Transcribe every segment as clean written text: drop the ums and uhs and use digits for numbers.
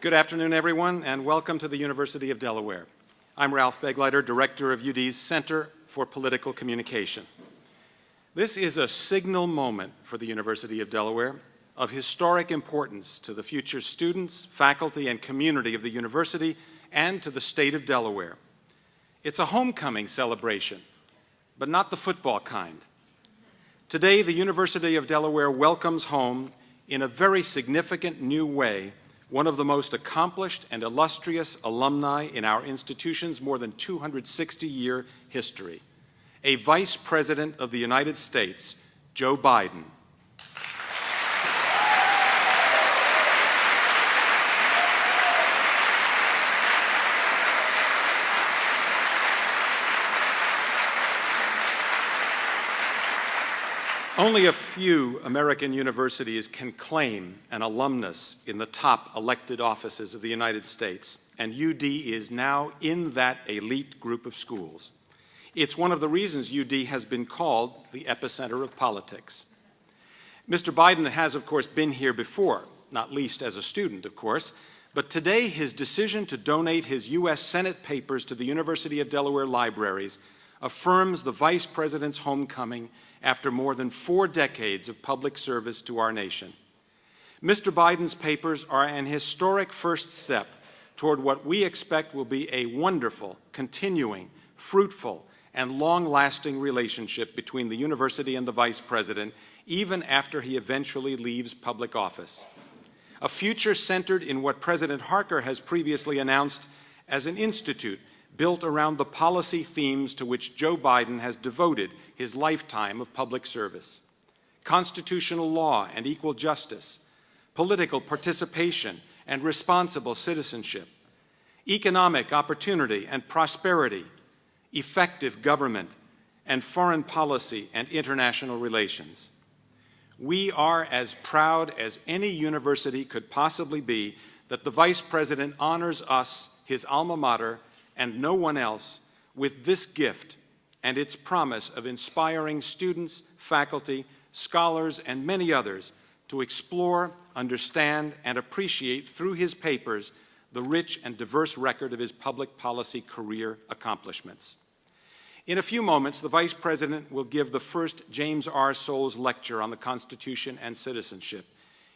Good afternoon, everyone, and welcome to the University of Delaware. I'm Ralph Begleiter, Director of UD's Center for Political Communication. This is a signal moment for the University of Delaware of historic importance to the future students, faculty, and community of the university and to the state of Delaware. It's a homecoming celebration, but not the football kind. Today, the University of Delaware welcomes home, in a very significant new way, one of the most accomplished and illustrious alumni in our institution's more than 260-year history, a Vice President of the United States, Joe Biden. Only a few American universities can claim an alumnus in the top elected offices of the United States, and UD is now in that elite group of schools. It's one of the reasons UD has been called the epicenter of politics. Mr. Biden has, of course, been here before, not least as a student, of course, but today his decision to donate his U.S. Senate papers to the University of Delaware libraries affirms the Vice President's homecoming after more than 4 decades of public service to our nation. Mr. Biden's papers are an historic first step toward what we expect will be a wonderful, continuing, fruitful, and long-lasting relationship between the university and the Vice President, even after he eventually leaves public office. A future centered in what President Harker has previously announced as an institute built around the policy themes to which Joe Biden has devoted his lifetime of public service: constitutional law and equal justice, political participation and responsible citizenship, economic opportunity and prosperity, effective government, and foreign policy and international relations. We are as proud as any university could possibly be that the Vice President honors us, his alma mater, and no one else, with this gift and its promise of inspiring students, faculty, scholars, and many others to explore, understand, and appreciate through his papers the rich and diverse record of his public policy career accomplishments. In a few moments, the Vice President will give the first James R. Soules Lecture on the Constitution and Citizenship.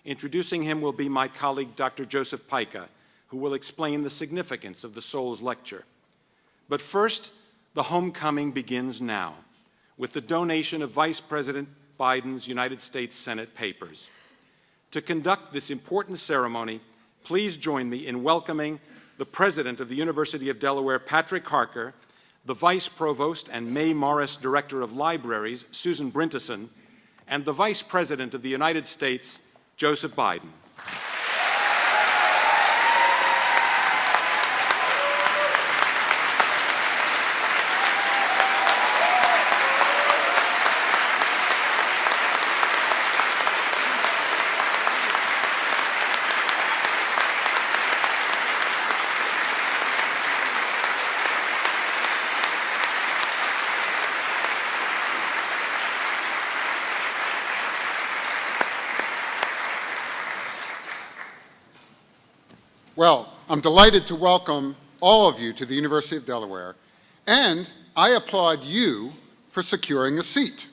Introducing him will be my colleague, Dr. Joseph Pica, who will explain the significance of the Soules Lecture. But first, the homecoming begins now, with the donation of Vice President Biden's United States Senate papers. To conduct this important ceremony, please join me in welcoming the President of the University of Delaware, Patrick Harker, the Vice Provost and Mae Morris Director of Libraries, Susan Brinteson, and the Vice President of the United States, Joseph Biden. Well, I'm delighted to welcome all of you to the University of Delaware, and I applaud you for securing a seat.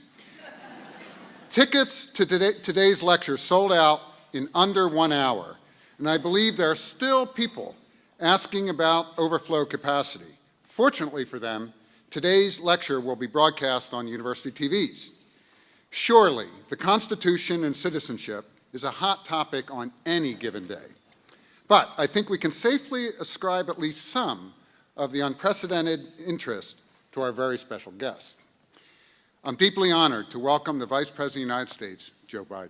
Tickets to today's lecture sold out in under 1 hour, and I believe there are still people asking about overflow capacity. Fortunately for them, today's lecture will be broadcast on university TVs. Surely, the Constitution and citizenship is a hot topic on any given day. But I think we can safely ascribe at least some of the unprecedented interest to our very special guest. I'm deeply honored to welcome the Vice President of the United States, Joe Biden.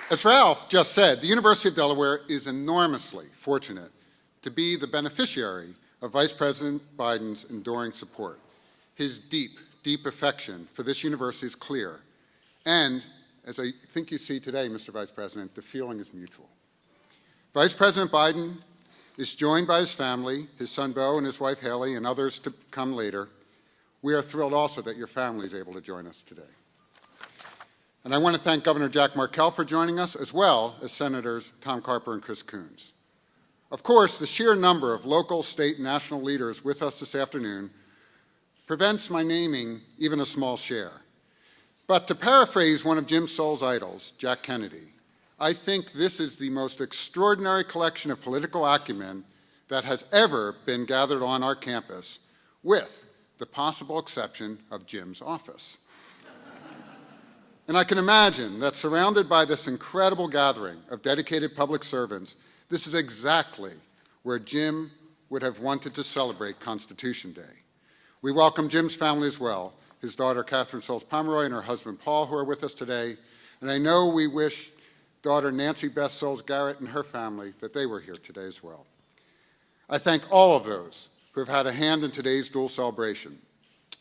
As Ralph just said, the University of Delaware is enormously fortunate to be the beneficiary of Vice President Biden's enduring support. His deep, deep affection for this university is clear. And, as I think you see today, Mr. Vice President, the feeling is mutual. Vice President Biden is joined by his family, his son Bo and his wife Haley, and others to come later. We are thrilled also that your family is able to join us today. And I want to thank Governor Jack Markell for joining us, as well as Senators Tom Carper and Chris Coons. Of course, the sheer number of local, state, and national leaders with us this afternoon prevents my naming even a small share. But to paraphrase one of Jim Soule's idols, Jack Kennedy, I think this is the most extraordinary collection of political acumen that has ever been gathered on our campus, with the possible exception of Jim's office. And I can imagine that surrounded by this incredible gathering of dedicated public servants, this is exactly where Jim would have wanted to celebrate Constitution Day. We welcome Jim's family as well, his daughter Catherine Soules Pomeroy and her husband Paul, who are with us today. And I know we wish daughter Nancy Beth Soules Garrett and her family that they were here today as well. I thank all of those who have had a hand in today's dual celebration.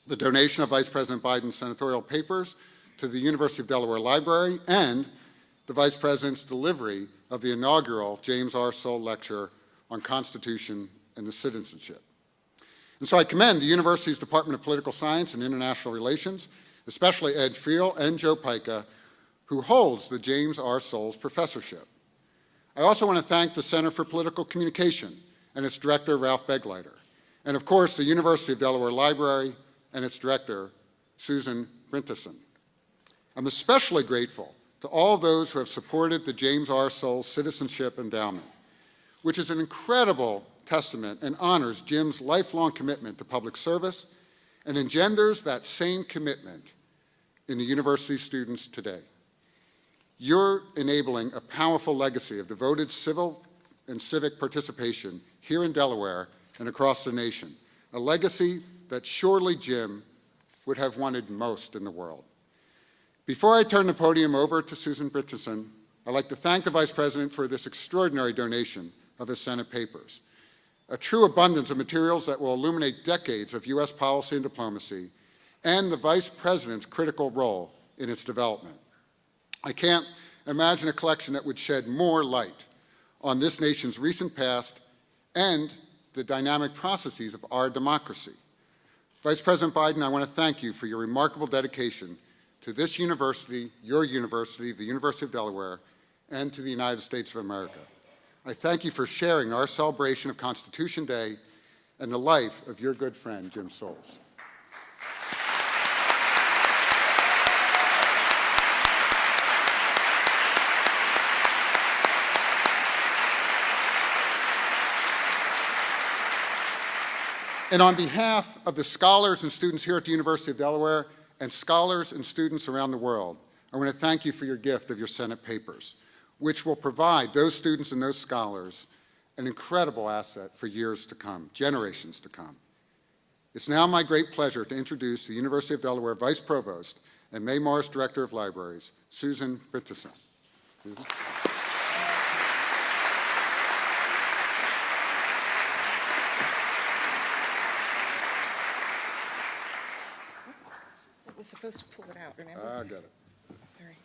The donation of Vice President Biden's senatorial papers to the University of Delaware Library, and the Vice President's delivery of the inaugural James R. Soule Lecture on Constitution and the Citizenship. And so I commend the university's Department of Political Science and International Relations, especially Ed Friel and Joe Pica, who holds the James R. Soules Professorship. I also want to thank the Center for Political Communication and its director, Ralph Begleiter, and of course the University of Delaware Library and its director, Susan Brinteson. I'm especially grateful to all those who have supported the James R. Soules Citizenship Endowment, which is an incredible testament and honors Jim's lifelong commitment to public service and engenders that same commitment in the university's students today. You're enabling a powerful legacy of devoted civil and civic participation here in Delaware and across the nation, a legacy that surely Jim would have wanted most in the world. Before I turn the podium over to Susan Brinteson, I'd like to thank the Vice President for this extraordinary donation of his Senate papers, a true abundance of materials that will illuminate decades of U.S. policy and diplomacy, and the Vice President's critical role in its development. I can't imagine a collection that would shed more light on this nation's recent past and the dynamic processes of our democracy. Vice President Biden, I want to thank you for your remarkable dedication to this university, your university, the University of Delaware, and to the United States of America. I thank you for sharing our celebration of Constitution Day and the life of your good friend, Jim Soules. And on behalf of the scholars and students here at the University of Delaware and scholars and students around the world, I want to thank you for your gift of your Senate papers, which will provide those students and those scholars an incredible asset for years to come, generations to come. It's now my great pleasure to introduce the University of Delaware Vice Provost and May Morris Director of Libraries, Susan Brinteson. Susan. Was supposed to pull it out, remember? I got it. Sorry.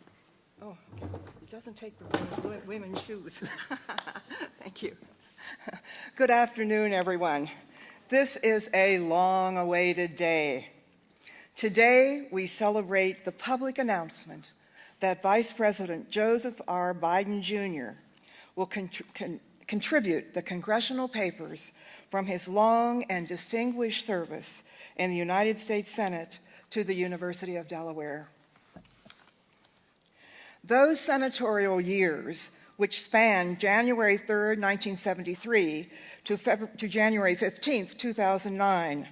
Oh, okay. It doesn't take the women's shoes. Thank you. Good afternoon, everyone. This is a long-awaited day. Today, we celebrate the public announcement that Vice President Joseph R. Biden, Jr. will contribute the congressional papers from his long and distinguished service in the United States Senate to the University of Delaware. Those senatorial years, which spanned January 3rd, 1973 to January 15th, 2009,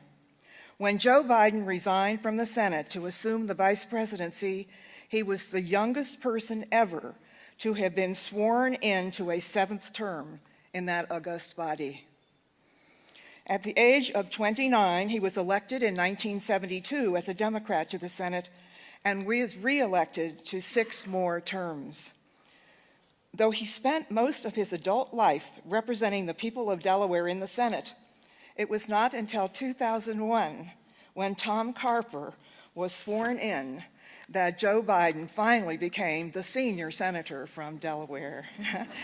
when Joe Biden resigned from the Senate to assume the vice presidency, he was the youngest person ever to have been sworn into a 7th term in that august body. At the age of 29, he was elected in 1972 as a Democrat to the Senate and was re-elected to 6 more terms. Though he spent most of his adult life representing the people of Delaware in the Senate, it was not until 2001, when Tom Carper was sworn in, that Joe Biden finally became the senior senator from Delaware.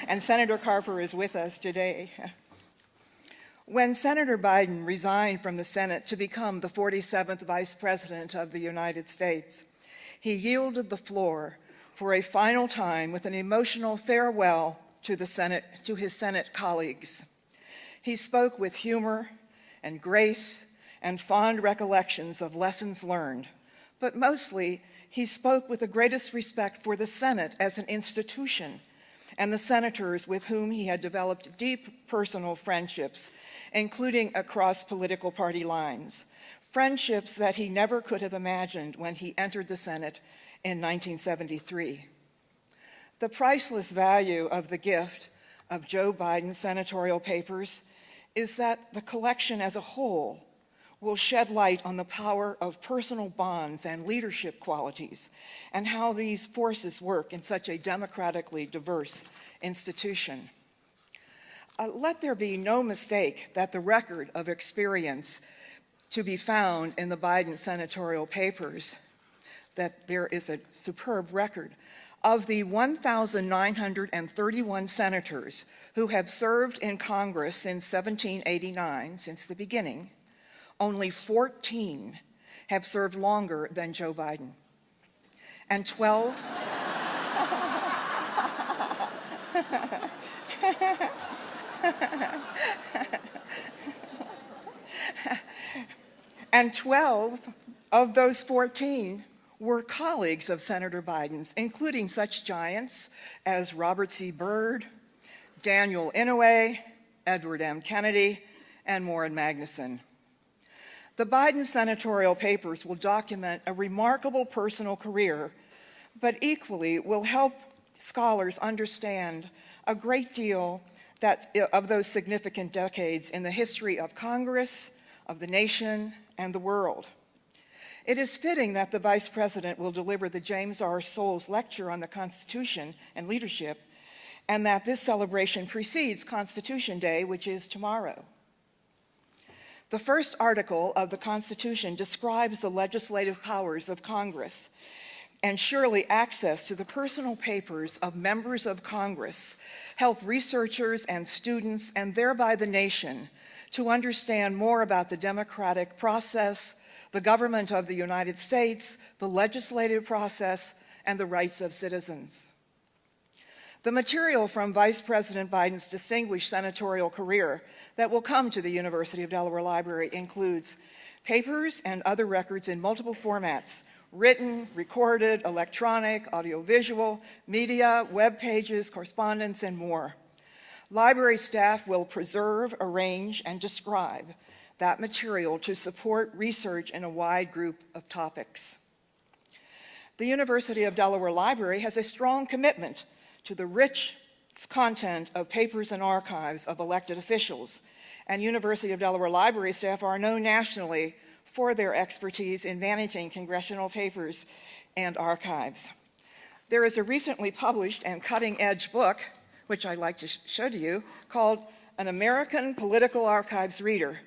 And Senator Carper is with us today. When Senator Biden resigned from the Senate to become the 47th Vice President of the United States, he yielded the floor for a final time with an emotional farewell to his Senate colleagues. He spoke with humor and grace and fond recollections of lessons learned, but mostly he spoke with the greatest respect for the Senate as an institution and the senators with whom he had developed deep personal friendships, including across political party lines, friendships that he never could have imagined when he entered the Senate in 1973. The priceless value of the gift of Joe Biden's senatorial papers is that the collection as a whole will shed light on the power of personal bonds and leadership qualities and how these forces work in such a democratically diverse institution. Let there be no mistake that the record of experience to be found in the Biden senatorial papers, that there is a superb record. Of the 1,931 senators who have served in Congress since 1789, since the beginning, only 14 have served longer than Joe Biden. And 12 and 12 of those 14 were colleagues of Senator Biden's, including such giants as Robert C. Byrd, Daniel Inouye, Edward M. Kennedy, and Warren Magnuson. The Biden senatorial papers will document a remarkable personal career, but equally will help scholars understand a great deal of those significant decades in the history of Congress, of the nation, and the world. It is fitting that the Vice President will deliver the James R. Soules Lecture on the Constitution and Leadership, and that this celebration precedes Constitution Day, which is tomorrow. The first article of the Constitution describes the legislative powers of Congress, and surely access to the personal papers of members of Congress help researchers and students, and thereby the nation, to understand more about the democratic process, the government of the United States, the legislative process, and the rights of citizens. The material from Vice President Biden's distinguished senatorial career that will come to the University of Delaware Library includes papers and other records in multiple formats: written, recorded, electronic, audiovisual, media, web pages, correspondence, and more. Library staff will preserve, arrange, and describe that material to support research in a wide group of topics. The University of Delaware Library has a strong commitment to the rich content of papers and archives of elected officials, and University of Delaware Library staff are known nationally for their expertise in managing congressional papers and archives. There is a recently published and cutting-edge book, which I'd like to show to you, called An American Political Archives Reader,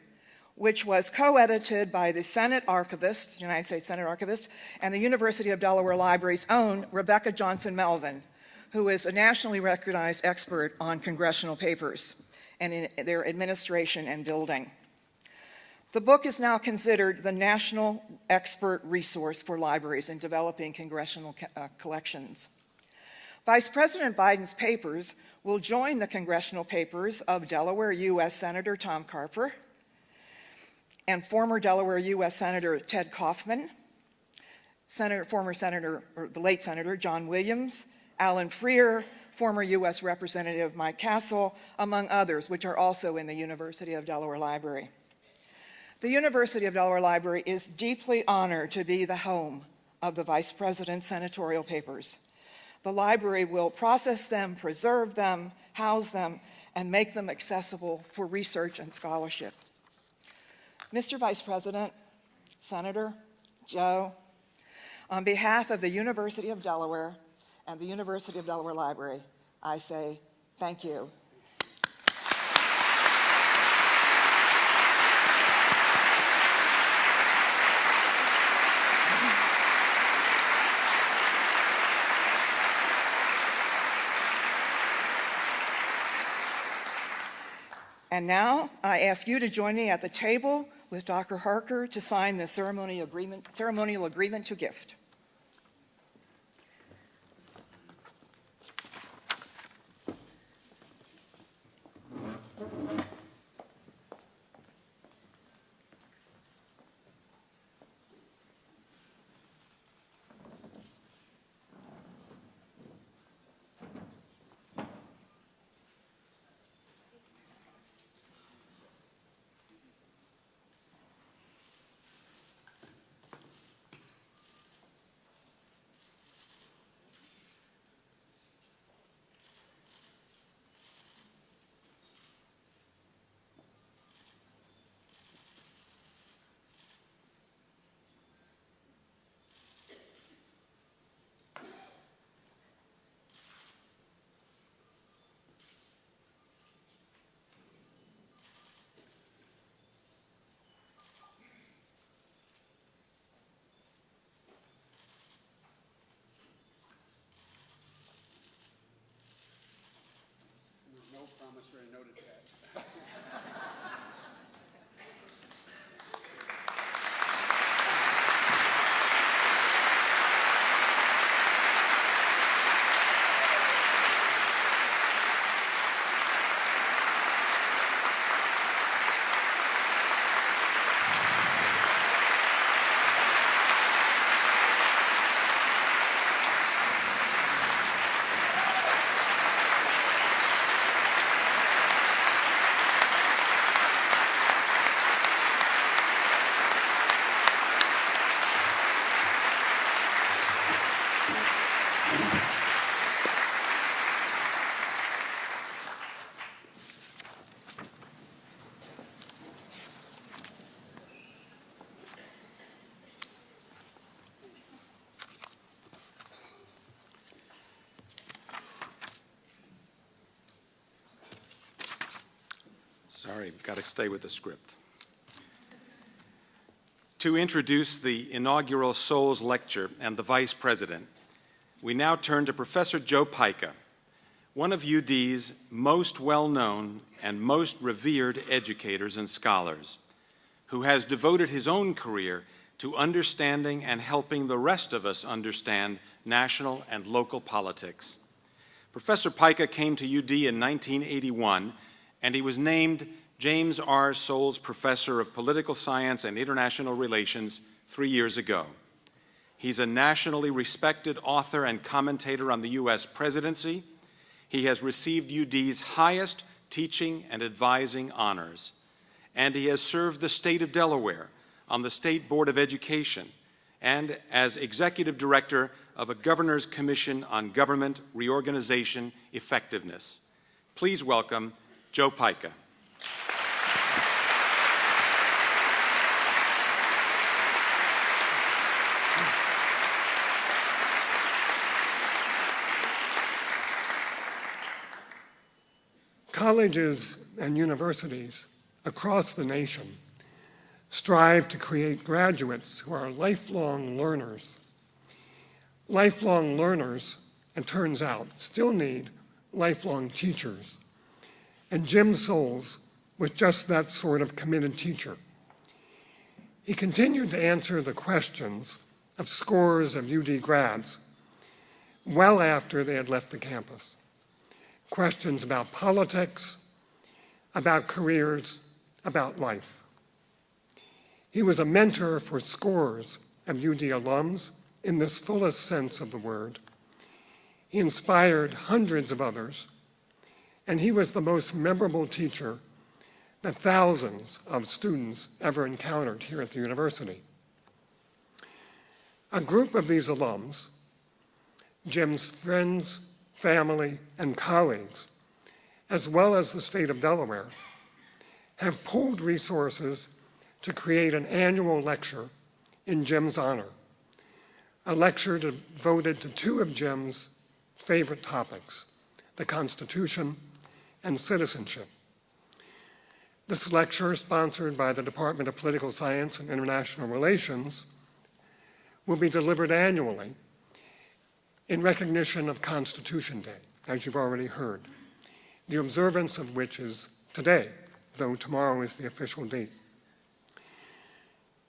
which was co-edited by the Senate Archivist, United States Senate Archivist, and the University of Delaware Library's own Rebecca Johnson Melvin, who is a nationally recognized expert on congressional papers and in their administration and building. The book is now considered the national expert resource for libraries in developing congressional collections. Vice President Biden's papers will join the congressional papers of Delaware U.S. Senator Tom Carper and former Delaware U.S. Senator Ted Kaufman, the late Senator John Williams, Alan Freer, former U.S. Representative Mike Castle, among others, which are also in the University of Delaware Library. The University of Delaware Library is deeply honored to be the home of the Vice President's senatorial papers. The library will process them, preserve them, house them, and make them accessible for research and scholarship. Mr. Vice President, Senator, Joe, on behalf of the University of Delaware and the University of Delaware Library, I say thank you. And now I ask you to join me at the table with Dr. Harker to sign the ceremonial agreement to gift. No promissory note attached. Sorry, got to stay with the script. To introduce the inaugural Souls Lecture and the Vice President, we now turn to Professor Joe Pica, one of UD's most well-known and most revered educators and scholars, who has devoted his own career to understanding and helping the rest of us understand national and local politics. Professor Pica came to UD in 1981, and he was named James R. Souls Professor of Political Science and International Relations 3 years ago. He's a nationally respected author and commentator on the U.S. presidency. He has received UD's highest teaching and advising honors, and he has served the state of Delaware on the State Board of Education and as Executive Director of a Governor's Commission on Government Reorganization Effectiveness. Please welcome Joe Pica. Colleges and universities across the nation strive to create graduates who are lifelong learners. Lifelong learners, it turns out, still need lifelong teachers. And Jim Souls was just that sort of committed teacher. He continued to answer the questions of scores of UD grads well after they had left the campus. Questions about politics, about careers, about life. He was a mentor for scores of UD alums in this fullest sense of the word. He inspired hundreds of others, and he was the most memorable teacher that thousands of students ever encountered here at the university. A group of these alums, Jim's friends, family, and colleagues, as well as the state of Delaware, have pooled resources to create an annual lecture in Jim's honor, a lecture devoted to two of Jim's favorite topics, the Constitution and citizenship. This lecture, sponsored by the Department of Political Science and International Relations, will be delivered annually in recognition of Constitution Day, as you've already heard, the observance of which is today, though tomorrow is the official date.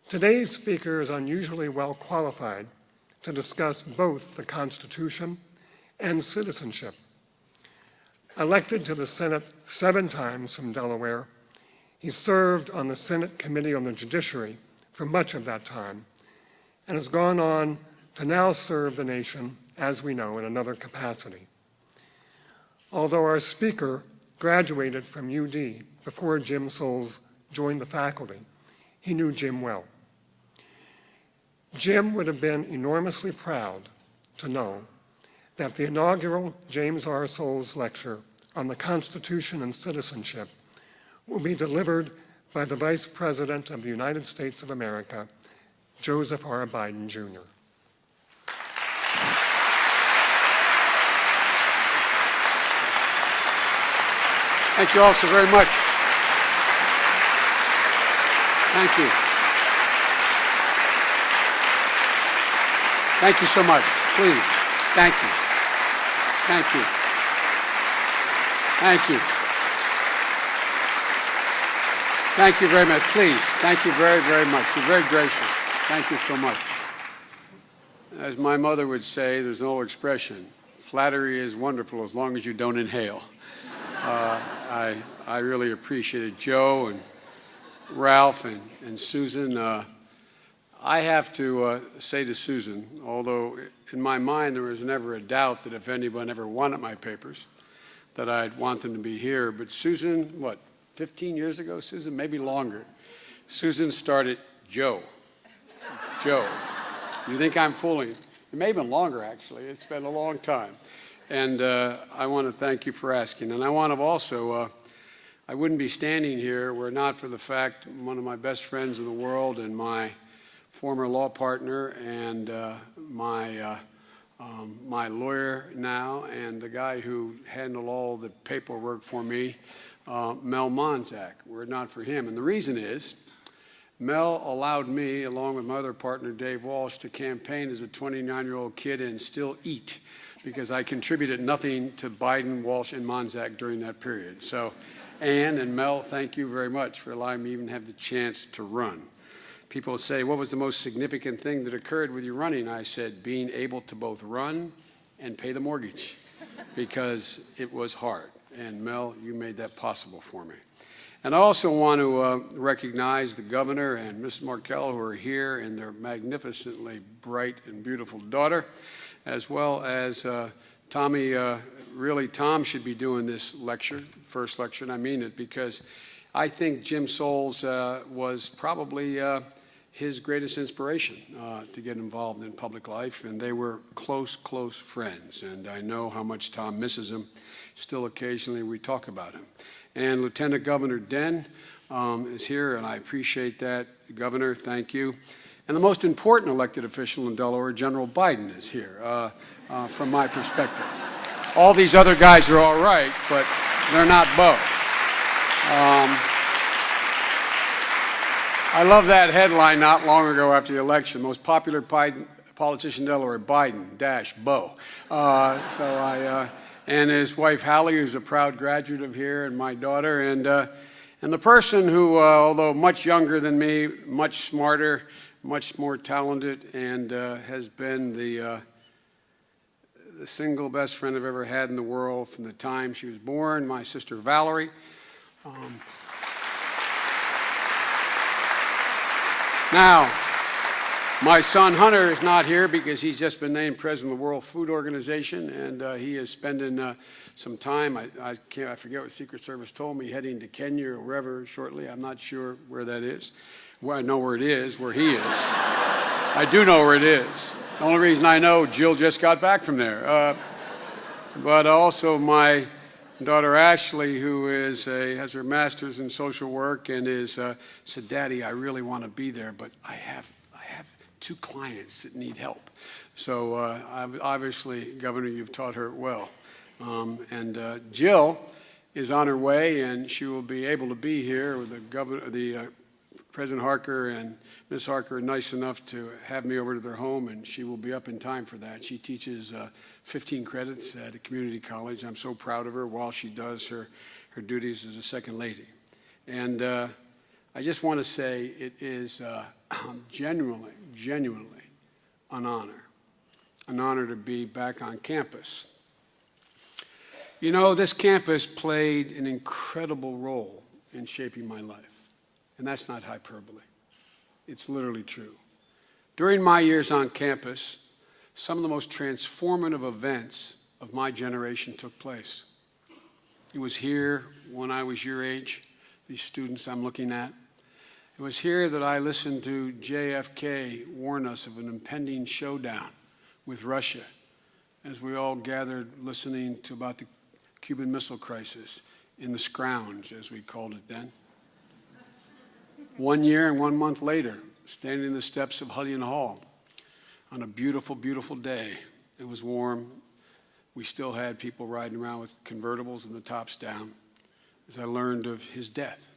Today's speaker is unusually well qualified to discuss both the Constitution and citizenship. Elected to the Senate 7 times from Delaware, he served on the Senate Committee on the Judiciary for much of that time and has gone on to now serve the nation, as we know, in another capacity. Although our speaker graduated from UD before Jim Soules joined the faculty, he knew Jim well. Jim would have been enormously proud to know that the inaugural James R. Soules Lecture on the Constitution and Citizenship will be delivered by the Vice President of the United States of America, Joseph R. Biden, Jr. Thank you all so very much. Thank you. Thank you so much. Please. Thank you. Thank you. Thank you. Thank you very much. Please. Thank you very, very much. You're very gracious. Thank you so much. As my mother would say, there's an old expression, flattery is wonderful as long as you don't inhale. I really appreciated Joe and Ralph and Susan. I have to say to Susan, although in my mind there was never a doubt that if anyone ever wanted my papers, that I'd want them to be here. But Susan, what, 15 years ago, Susan? Maybe longer. Susan started Joe. Joe. You think I'm fooling? It may have been longer, actually. It's been a long time. And I want to thank you for asking. And I want to also, I wouldn't be standing here were it not for the fact one of my best friends in the world and my former law partner and my lawyer now and the guy who handled all the paperwork for me, Mel Monzak, were it not for him. And the reason is Mel allowed me, along with my other partner, Dave Walsh, to campaign as a 29-year-old kid and still eat, because I contributed nothing to Biden, Walsh, and Monzak during that period. So, Ann and Mel, thank you very much for allowing me to even have the chance to run. People say, what was the most significant thing that occurred with you running? I said, being able to both run and pay the mortgage, because it was hard. And Mel, you made that possible for me. And I also want to recognize the governor and Mrs. Markell, who are here, and their magnificently bright and beautiful daughter, as well as Tommy. Really, Tom should be doing this lecture, first lecture, and I mean it, because I think Jim Soules was probably his greatest inspiration to get involved in public life, and they were close, close friends. And I know how much Tom misses him. Still, occasionally, we talk about him. And Lieutenant Governor Den is here, and I appreciate that. Governor, thank you. And the most important elected official in Delaware, General Biden, is here, from my perspective. All these other guys are all right, but they're not both. I love that headline not long ago after the election, most popular politician in Delaware, Biden, Bo. And his wife, Hallie, who's a proud graduate of here, and my daughter, and the person who, although much younger than me, much smarter, much more talented, and has been the single best friend I've ever had in the world from the time she was born, my sister Valerie. Now, my son Hunter is not here because he's just been named president of the World Food Organization, and he is spending some time, I forget what Secret Service told me, heading to Kenya or wherever shortly. I'm not sure where that is. Well, I know where it is, where he is. I do know where it is. The only reason I know, Jill just got back from there. But also my daughter Ashley, who has her master's in social work and said, Daddy, I really want to be there, but I have 2 clients that need help. So obviously, Governor, you've taught her well. And Jill is on her way, and she will be able to be here with President Harker and Ms. Harker are nice enough to have me over to their home, and she will be up in time for that. She teaches 15 credits at a community college. I'm so proud of her while she does her duties as a second lady. And I just want to say it is genuinely an honor to be back on campus. You know, this campus played an incredible role in shaping my life, and that's not hyperbole. It's literally true. During my years on campus, some of the most transformative events of my generation took place. It was here when I was your age, these students I'm looking at. It was here that I listened to JFK warn us of an impending showdown with Russia as we all gathered listening to about the Cuban Missile Crisis in the scrounge, as we called it then. 1 year and 1 month later, standing in the steps of Hullion Hall on a beautiful, beautiful day. It was warm. We still had people riding around with convertibles and the tops down as I learned of his death.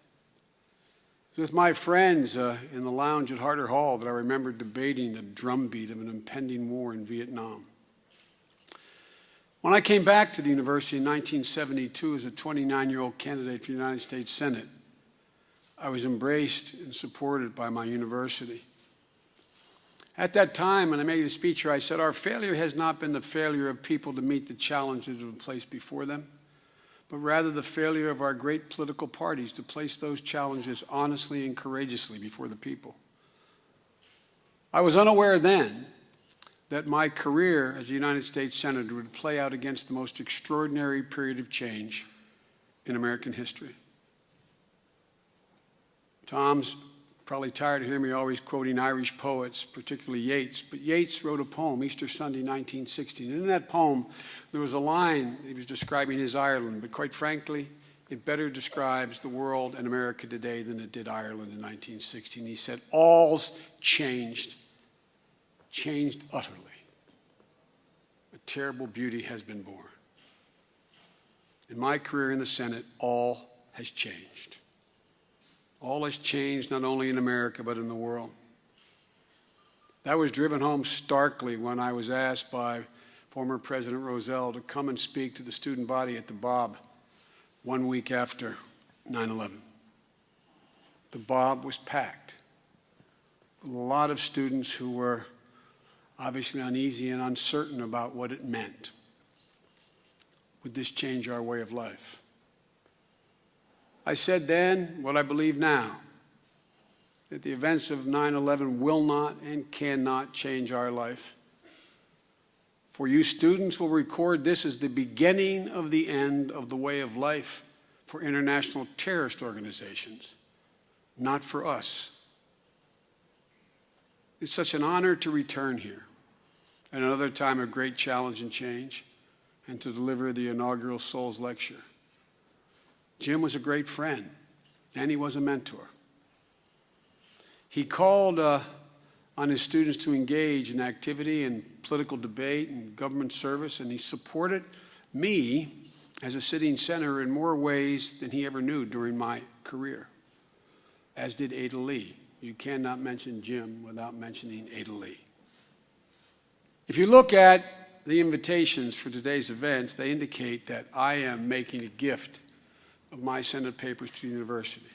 It was with my friends in the lounge at Harder Hall that I remember debating the drumbeat of an impending war in Vietnam. When I came back to the university in 1972 as a 29-year-old candidate for the United States Senate, I was embraced and supported by my university. At that time, when I made a speech here, I said, our failure has not been the failure of people to meet the challenges that have been placed before them, but rather the failure of our great political parties to place those challenges honestly and courageously before the people. I was unaware then that my career as a United States Senator would play out against the most extraordinary period of change in American history. Tom's probably tired of hearing me always quoting Irish poets, particularly Yeats, but Yeats wrote a poem, Easter Sunday, 1916. And in that poem, there was a line, he was describing his Ireland, but quite frankly, it better describes the world and America today than it did Ireland in 1916. He said, all's changed utterly. A terrible beauty has been born. In my career in the Senate, all has changed. All has changed not only in America, but in the world. That was driven home starkly when I was asked by former President Roselle to come and speak to the student body at the Bob 1 week after 9/11. The Bob was packed with a lot of students who were obviously uneasy and uncertain about what it meant. Would this change our way of life? I said then what I believe now, that the events of 9/11 will not and cannot change our life. For you students will record this as the beginning of the end of the way of life for international terrorist organizations, not for us. It's such an honor to return here at another time of great challenge and change and to deliver the inaugural Souls Lecture. Jim was a great friend, and he was a mentor. He called on his students to engage in activity and political debate and government service, and he supported me as a sitting senator in more ways than he ever knew during my career, as did Ada Lee. You cannot mention Jim without mentioning Ada Lee. If you look at the invitations for today's events, they indicate that I am making a gift of my Senate papers to the university.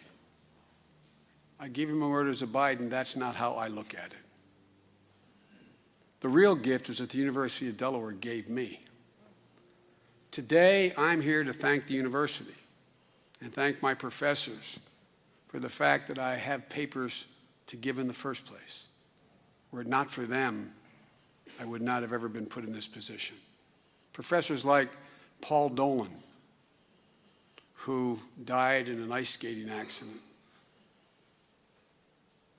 I give him my word as a Biden, that's not how I look at it. The real gift is that the University of Delaware gave me. Today, I'm here to thank the university and thank my professors for the fact that I have papers to give in the first place. Were it not for them, I would not have ever been put in this position. Professors like Paul Dolan, who died in an ice skating accident.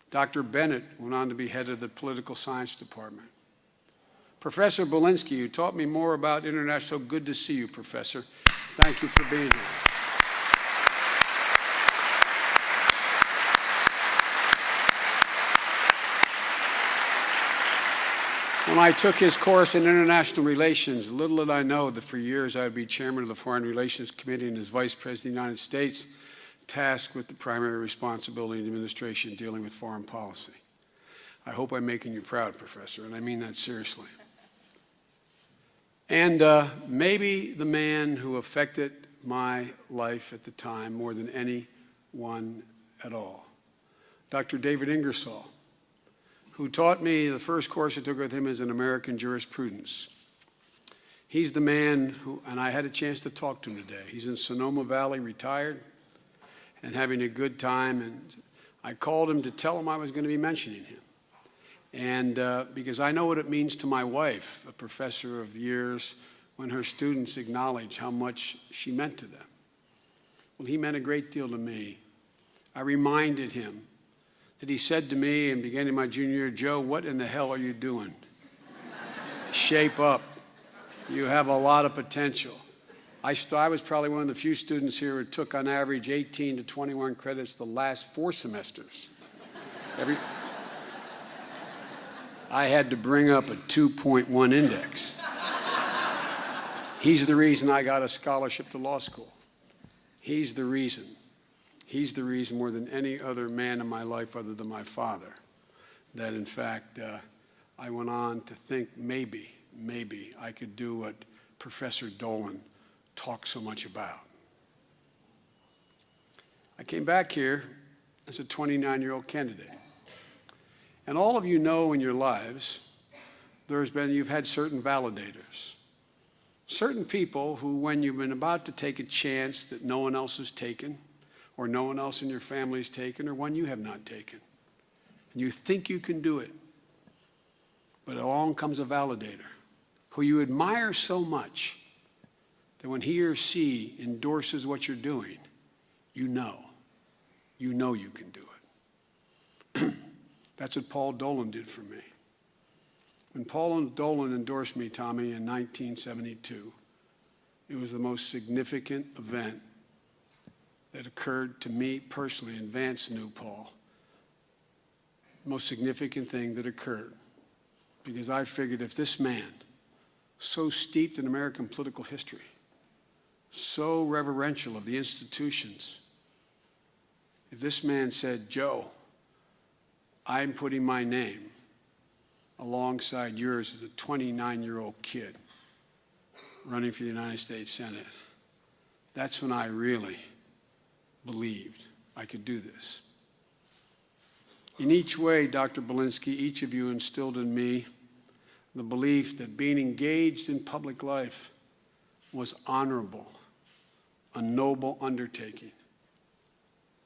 Dr. Bennett went on to be head of the political science department. Professor Belinsky, who taught me more about international, so good to see you, Professor. Thank you for being here. When I took his course in international relations, little did I know that for years I would be chairman of the Foreign Relations Committee and as Vice President of the United States, tasked with the primary responsibility of the administration dealing with foreign policy. I hope I'm making you proud, Professor, and I mean that seriously. And maybe the man who affected my life at the time more than any one at all. Dr. David Ingersoll, who taught me the first course I took with him is in American jurisprudence. He's the man who, and I had a chance to talk to him today. He's in Sonoma Valley, retired, and having a good time. And I called him to tell him I was going to be mentioning him. And because I know what it means to my wife, a professor of years, when her students acknowledge how much she meant to them. Well, he meant a great deal to me. I reminded him that he said to me in beginning my junior year, "Joe, what in the hell are you doing? Shape up. You have a lot of potential." I was probably one of the few students here who took on average 18 to 21 credits the last 4 semesters. I had to bring up a 2.1 index. He's the reason I got a scholarship to law school. He's the reason. He's the reason more than any other man in my life other than my father that, in fact, I went on to think maybe I could do what Professor Dolan talks so much about. I came back here as a 29-year-old candidate. And all of you know in your lives, you've had certain validators. Certain people who, when you've been about to take a chance that no one else has taken, or no one else in your family has taken, or one you have not taken, and you think you can do it, but along comes a validator who you admire so much that when he or she endorses what you're doing, you know you can do it. That's what Paul Dolan did for me. When Paul Dolan endorsed me, Tommy, in 1972, it was the most significant event that occurred to me personally, and Vance knew Paul. Most significant thing that occurred, because I figured if this man, so steeped in American political history, so reverential of the institutions, if this man said, "Joe, I'm putting my name alongside yours as a 29-year-old kid running for the United States Senate," that's when I really believed I could do this. In each way, Dr. Belinsky, each of you instilled in me the belief that being engaged in public life was honorable, a noble undertaking,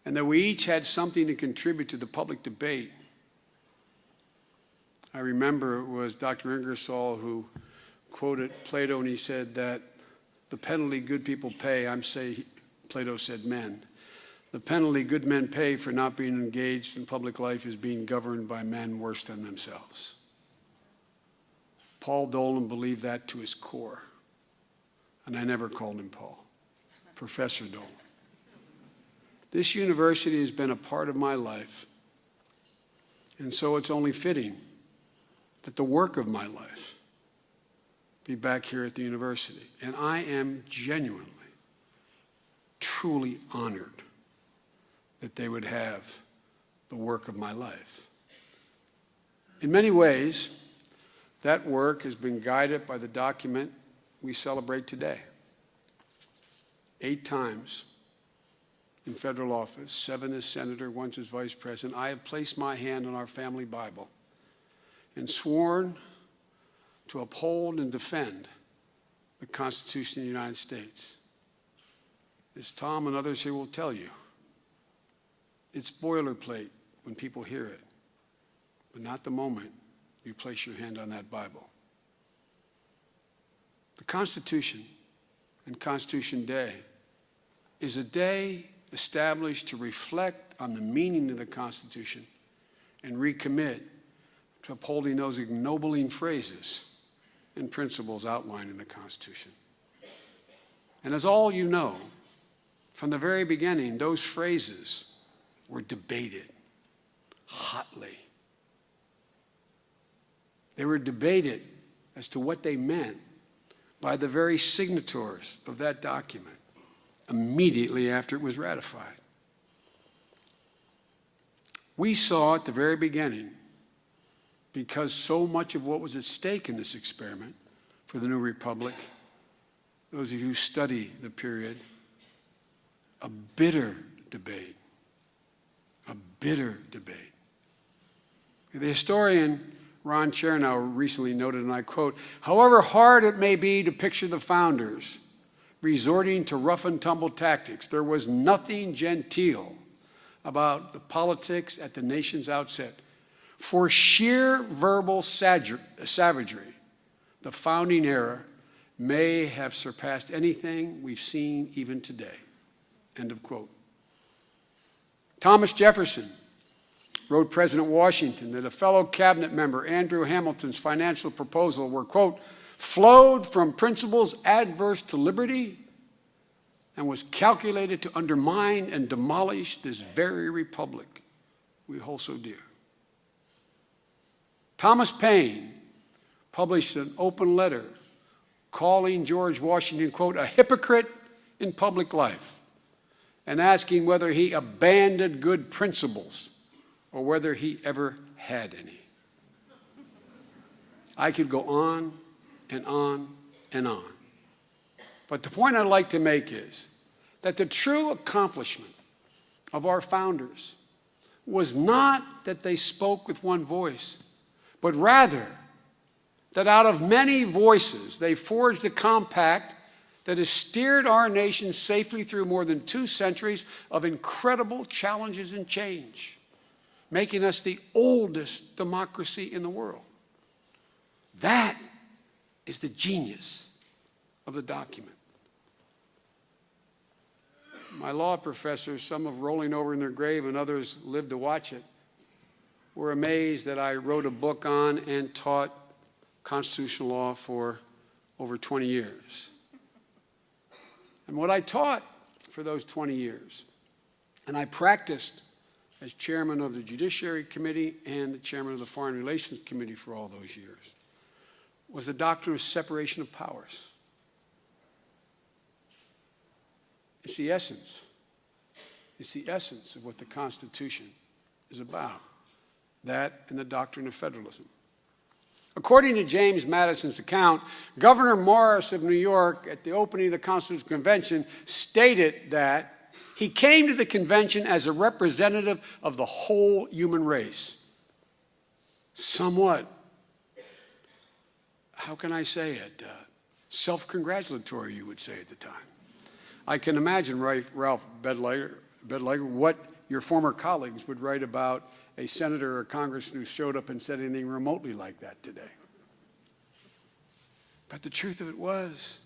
and that we each had something to contribute to the public debate. I remember it was Dr. Ingersoll who quoted Plato, and he said that the penalty good people pay, Plato said men, the penalty good men pay for not being engaged in public life is being governed by men worse than themselves. Paul Dolan believed that to his core, and I never called him Paul, Professor Dolan. This university has been a part of my life, and so it's only fitting that the work of my life be back here at the university. And I am genuinely, truly honored that they would have the work of my life. In many ways, that work has been guided by the document we celebrate today. 8 times in federal office, 7 as senator, once as vice president, I have placed my hand on our family Bible and sworn to uphold and defend the Constitution of the United States. As Tom and others here will tell you, it's boilerplate when people hear it, but not the moment you place your hand on that Bible. The Constitution and Constitution Day is a day established to reflect on the meaning of the Constitution and recommit to upholding those ennobling phrases and principles outlined in the Constitution. And as all you know, from the very beginning, those phrases were debated hotly. They were debated as to what they meant by the very signatories of that document immediately after it was ratified. We saw at the very beginning, because so much of what was at stake in this experiment for the new republic, those of you who study the period, a bitter debate A bitter debate. The historian Ron Chernow recently noted, and I quote, "However hard it may be to picture the founders resorting to rough and tumble tactics, there was nothing genteel about the politics at the nation's outset. For sheer verbal savagery, the founding era may have surpassed anything we've seen even today." End of quote. Thomas Jefferson wrote President Washington that a fellow cabinet member, Andrew Hamilton's financial proposal were, quote, "flowed from principles adverse to liberty and was calculated to undermine and demolish this very republic we hold so dear." Thomas Paine published an open letter calling George Washington, quote, "a hypocrite in public life," and asking whether he abandoned good principles or whether he ever had any. I could go on and on and on. But the point I'd like to make is that the true accomplishment of our founders was not that they spoke with one voice, but rather that out of many voices they forged a compact that has steered our nation safely through more than 2 centuries of incredible challenges and change, making us the oldest democracy in the world. That is the genius of the document. My law professors, some of rolling over in their grave and others lived to watch it, were amazed that I wrote a book on and taught constitutional law for over 20 years. And what I taught for those 20 years, and I practiced as chairman of the Judiciary Committee and the chairman of the Foreign Relations Committee for all those years, was the doctrine of separation of powers. It's the essence. It's the essence of what the Constitution is about. That and the doctrine of federalism. According to James Madison's account, Governor Morris of New York, at the opening of the Constitutional Convention, stated that he came to the convention as a representative of the whole human race. Somewhat, how can I say it, self-congratulatory, you would say at the time. I can imagine, Ralph Bedliger, what your former colleagues would write about a senator or a congressman who showed up and said anything remotely like that today. But the truth of it was,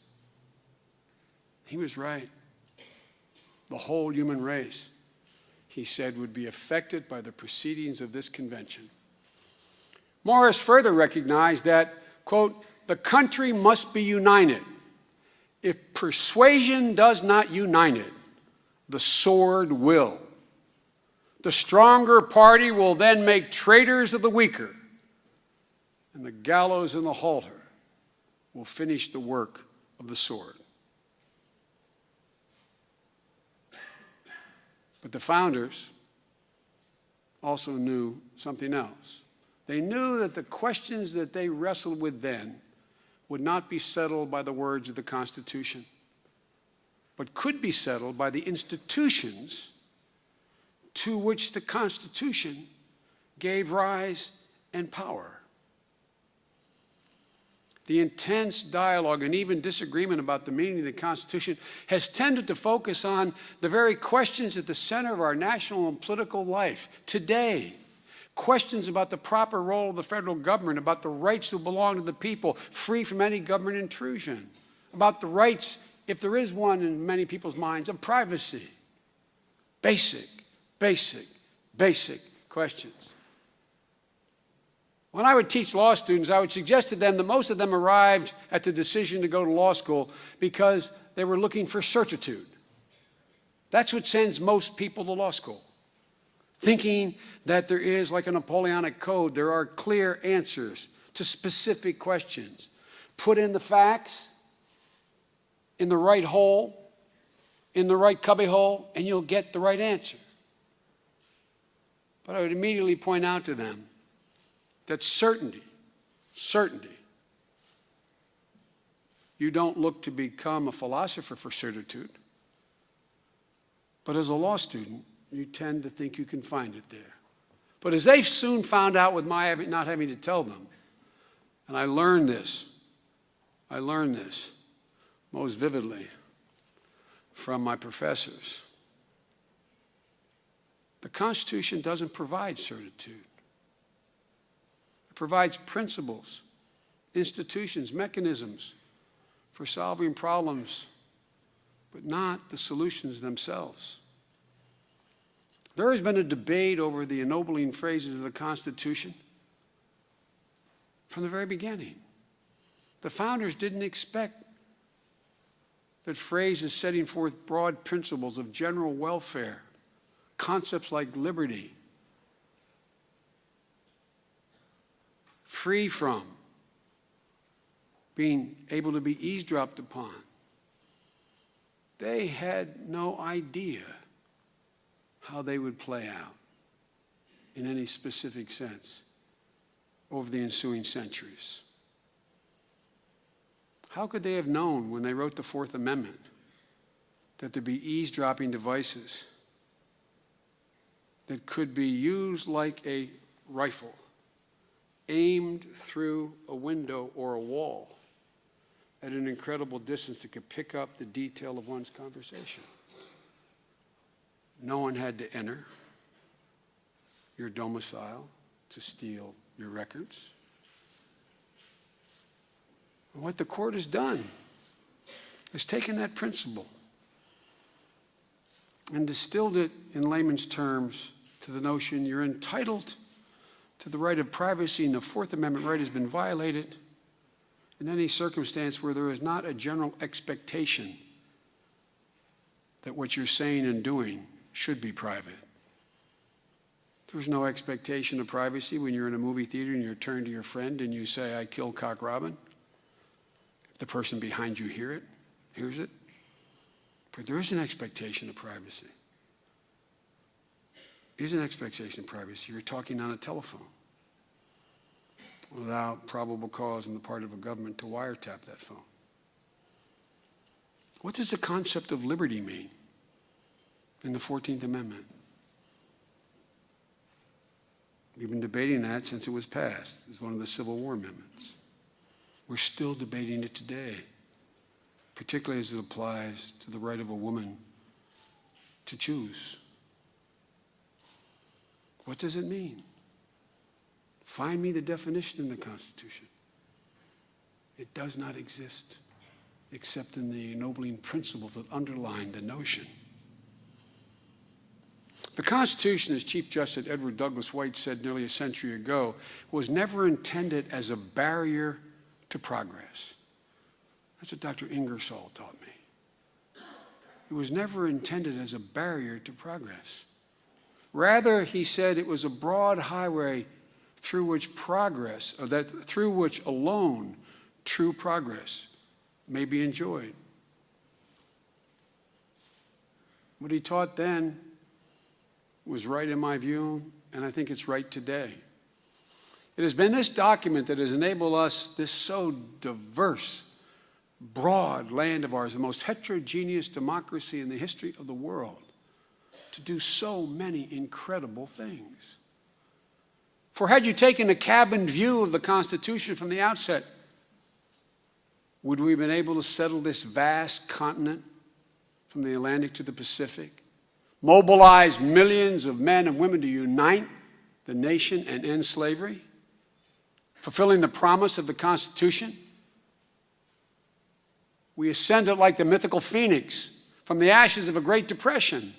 he was right. The whole human race, he said, would be affected by the proceedings of this convention. Morris further recognized that, quote, "the country must be united. If persuasion does not unite it, the sword will. The stronger party will then make traitors of the weaker, and the gallows and the halter will finish the work of the sword." But the founders also knew something else. They knew that the questions that they wrestled with then would not be settled by the words of the Constitution, but could be settled by the institutions to which the Constitution gave rise and power. The intense dialogue and even disagreement about the meaning of the Constitution has tended to focus on the very questions at the center of our national and political life today. Questions about the proper role of the federal government, about the rights that belong to the people, free from any government intrusion, about the rights, if there is one in many people's minds, of privacy. Basic questions. When I would teach law students, I would suggest to them that most of them arrived at the decision to go to law school because they were looking for certitude. That's what sends most people to law school. Thinking that there is, like a Napoleonic code, there are clear answers to specific questions. Put in the facts in the right hole, in the right cubbyhole, and you'll get the right answer. But I would immediately point out to them that certainty, you don't look to become a philosopher for certitude, but as a law student, You tend to think you can find it there. But as they soon found out with my not having to tell them, and I learned this most vividly from my professors. The Constitution doesn't provide certitude. It provides principles, institutions, mechanisms for solving problems, but not the solutions themselves. There has been a debate over the ennobling phrases of the Constitution from the very beginning. The founders didn't expect that phrases setting forth broad principles of general welfare, concepts like liberty, free from being able to be eavesdropped upon. They had no idea how they would play out in any specific sense over the ensuing centuries. How could they have known when they wrote the Fourth Amendment that there'd be eavesdropping devices that could be used like a rifle, aimed through a window or a wall at an incredible distance that could pick up the detail of one's conversation? No one had to enter your domicile to steal your records. And what the court has done is taken that principle and distilled it in layman's terms to the notion you're entitled to the right of privacy, and the Fourth Amendment right has been violated in any circumstance where there is not a general expectation that what you're saying and doing should be private. There's no expectation of privacy when you're in a movie theater and you turn to your friend and you say, "I killed Cock Robin." If the person behind you hears it. But there is an expectation of privacy. There's an expectation of privacy. You're talking on a telephone without probable cause on the part of a government to wiretap that phone. What does the concept of liberty mean in the 14th Amendment? We've been debating that since it was passed. It's one of the Civil War amendments. We're still debating it today, particularly as it applies to the right of a woman to choose. What does it mean? Find me the definition in the Constitution. It does not exist except in the ennobling principles that underline the notion. The Constitution, as Chief Justice Edward Douglas White said nearly a century ago, was never intended as a barrier to progress. That's what Dr. Ingersoll taught me. It was never intended as a barrier to progress. Rather, he said, it was a broad highway through which through which alone true progress may be enjoyed. What he taught then was right in my view, and I think it's right today. It has been this document that has enabled us, this so diverse, broad land of ours, the most heterogeneous democracy in the history of the world, to do so many incredible things. For had you taken a cabined view of the Constitution from the outset, would we have been able to settle this vast continent from the Atlantic to the Pacific, mobilize millions of men and women to unite the nation and end slavery, fulfilling the promise of the Constitution? We ascended like the mythical phoenix from the ashes of a Great Depression,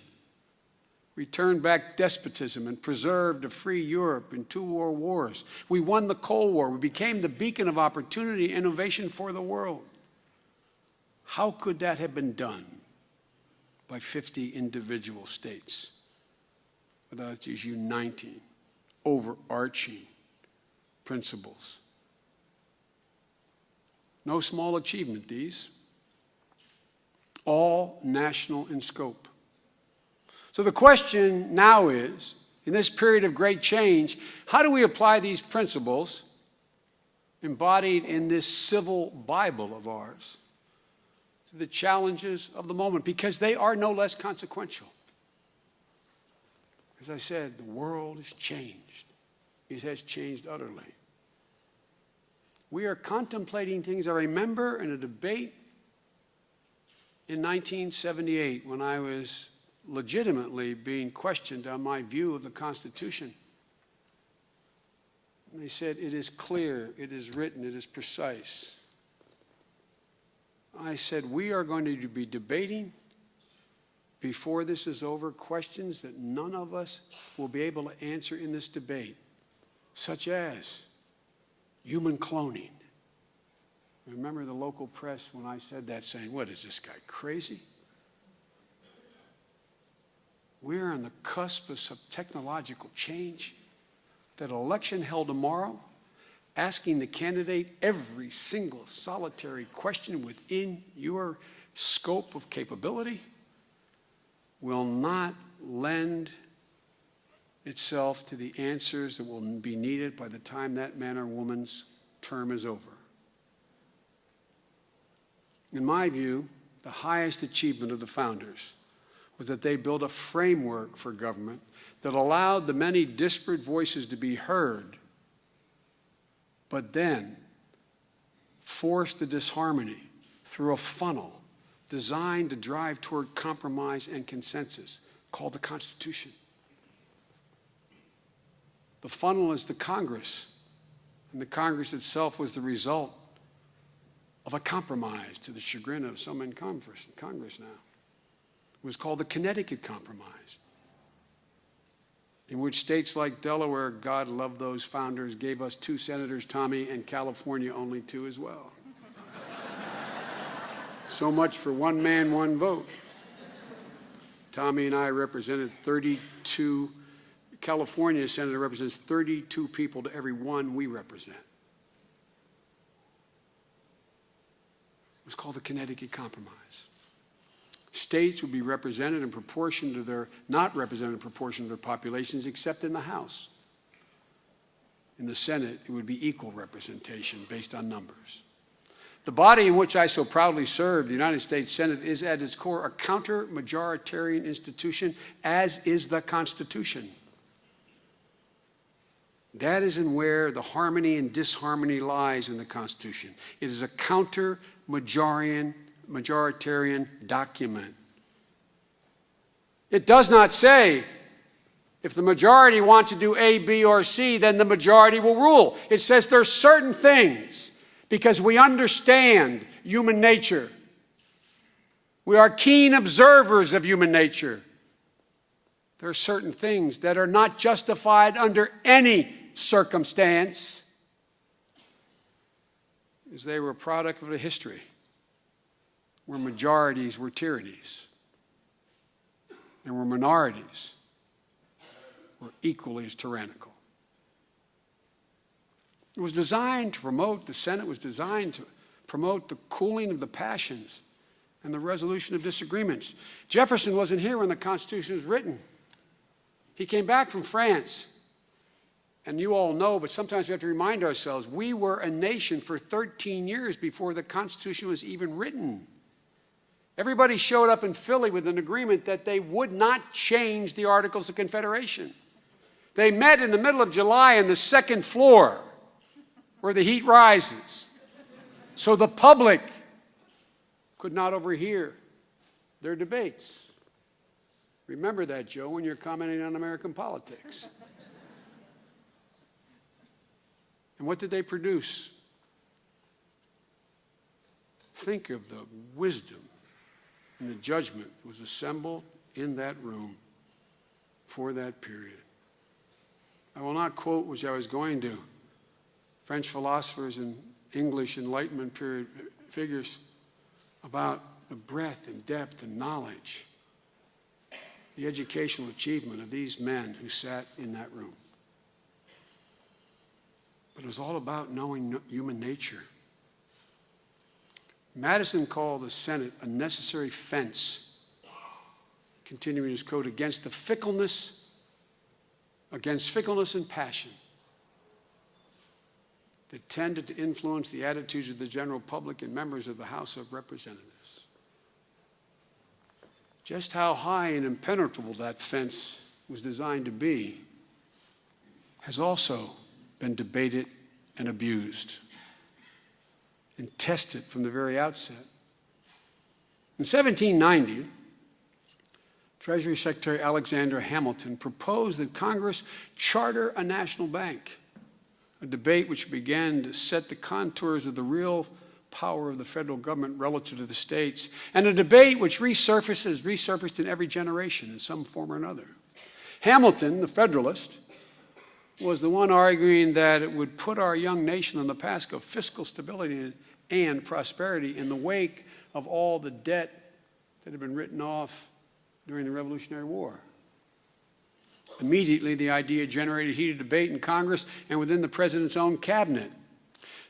returned back despotism and preserved a free Europe in 2 world wars. We won the Cold War. We became the beacon of opportunity and innovation for the world. How could that have been done by 50 individual states without these uniting, overarching principles? No small achievement, these. All national in scope. So the question now is, in this period of great change, how do we apply these principles embodied in this civil Bible of ours to the challenges of the moment? Because they are no less consequential. As I said, the world has changed. It has changed utterly. We are contemplating things. I remember in a debate in 1978 when I was legitimately being questioned on my view of the Constitution. And they said, it is clear, it is written, it is precise. I said, we are going to be debating before this is over questions that none of us will be able to answer in this debate, such as human cloning. I remember the local press when I said that saying, what, is this guy crazy? We're on the cusp of some technological change. That election held tomorrow, asking the candidate every single solitary question within your scope of capability, will not lend itself to the answers that will be needed by the time that man or woman's term is over. In my view, the highest achievement of the founders was that they built a framework for government that allowed the many disparate voices to be heard, but then forced the disharmony through a funnel designed to drive toward compromise and consensus, called the Constitution. The funnel is the Congress, and the Congress itself was the result of a compromise to the chagrin of some in Congress now. It was called the Connecticut Compromise, in which states like Delaware, God love those founders, gave us 2 senators, Tommy, and California only 2 as well. So much for one man, one vote. Tommy and I represented 32. California senator represents 32 people to every one we represent. It was called the Connecticut Compromise. States would be represented in proportion to their, not represented in proportion to their populations, except in the House. In the Senate, it would be equal representation based on numbers. The body in which I so proudly serve, the United States Senate, is at its core a counter-majoritarian institution, as is the Constitution. That is in where the harmony and disharmony lies in the Constitution. It is a counter-majoritarian document. It does not say, if the majority want to do A, B, or C, then the majority will rule. It says there are certain things, because we understand human nature. We are keen observers of human nature. There are certain things that are not justified under any circumstance, as they were a product of a history where majorities were tyrannies and where minorities were equally as tyrannical. It was designed to promote, the Senate was designed to promote the cooling of the passions and the resolution of disagreements. Jefferson wasn't here when the Constitution was written. He came back from France. And you all know, but sometimes we have to remind ourselves, we were a nation for 13 years before the Constitution was even written. Everybody showed up in Philly with an agreement that they would not change the Articles of Confederation. They met in the middle of July on the second floor where the heat rises, so the public could not overhear their debates. Remember that, Joe, when you're commenting on American politics. And what did they produce? Think of the wisdom and the judgment that was assembled in that room for that period. I will not quote, which I was going to, French philosophers and English Enlightenment period figures about the breadth and depth and knowledge, the educational achievement of these men who sat in that room. But it was all about knowing human nature. Madison called the Senate a necessary fence, continuing his quote, against fickleness and passion that tended to influence the attitudes of the general public and members of the House of Representatives. Just how high and impenetrable that fence was designed to be has also been debated and abused and tested from the very outset. In 1790, Treasury Secretary Alexander Hamilton proposed that Congress charter a national bank, a debate which began to set the contours of the real power of the federal government relative to the states, and a debate which resurfaced in every generation in some form or another. Hamilton, the Federalist, was the one arguing that it would put our young nation on the path of fiscal stability and prosperity in the wake of all the debt that had been written off during the Revolutionary War. Immediately, the idea generated heated debate in Congress and within the president's own cabinet.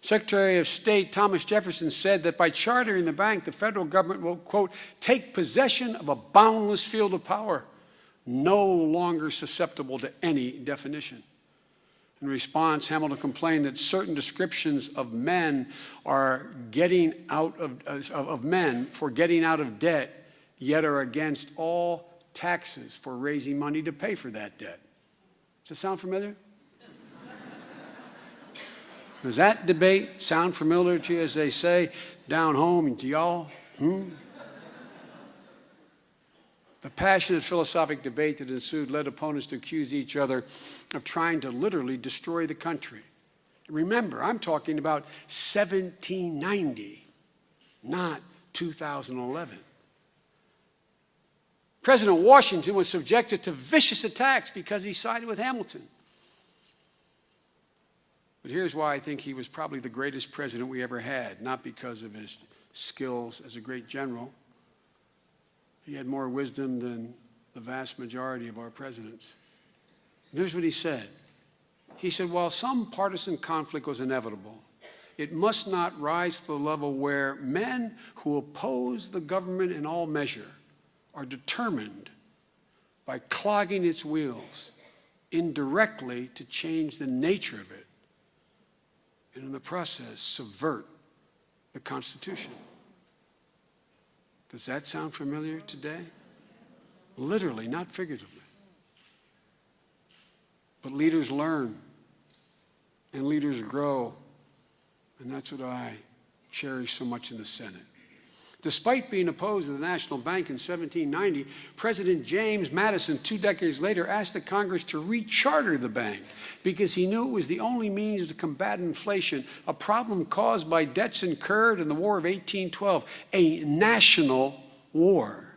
Secretary of State Thomas Jefferson said that by chartering the bank, the federal government will, quote, take possession of a boundless field of power, no longer susceptible to any definition. In response, Hamilton complained that certain descriptions of men are getting out of men for getting out of debt, yet are against all taxes for raising money to pay for that debt. Does that sound familiar? Does that debate sound familiar to you, as they say down home, and to y'all? The passionate philosophic debate that ensued led opponents to accuse each other of trying to literally destroy the country. Remember, I'm talking about 1790, not 2011. President Washington was subjected to vicious attacks because he sided with Hamilton. But here's why I think he was probably the greatest president we ever had, not because of his skills as a great general. He had more wisdom than the vast majority of our presidents. And here's what he said. He said, while some partisan conflict was inevitable, it must not rise to the level where men who oppose the government in all measure are determined by clogging its wheels indirectly to change the nature of it, and in the process subvert the Constitution. Does that sound familiar today? Literally, not figuratively. But leaders learn, and leaders grow, and that's what I cherish so much in the Senate. Despite being opposed to the National Bank in 1790, President James Madison, 2 decades later, asked the Congress to recharter the bank because he knew it was the only means to combat inflation, a problem caused by debts incurred in the War of 1812, a national war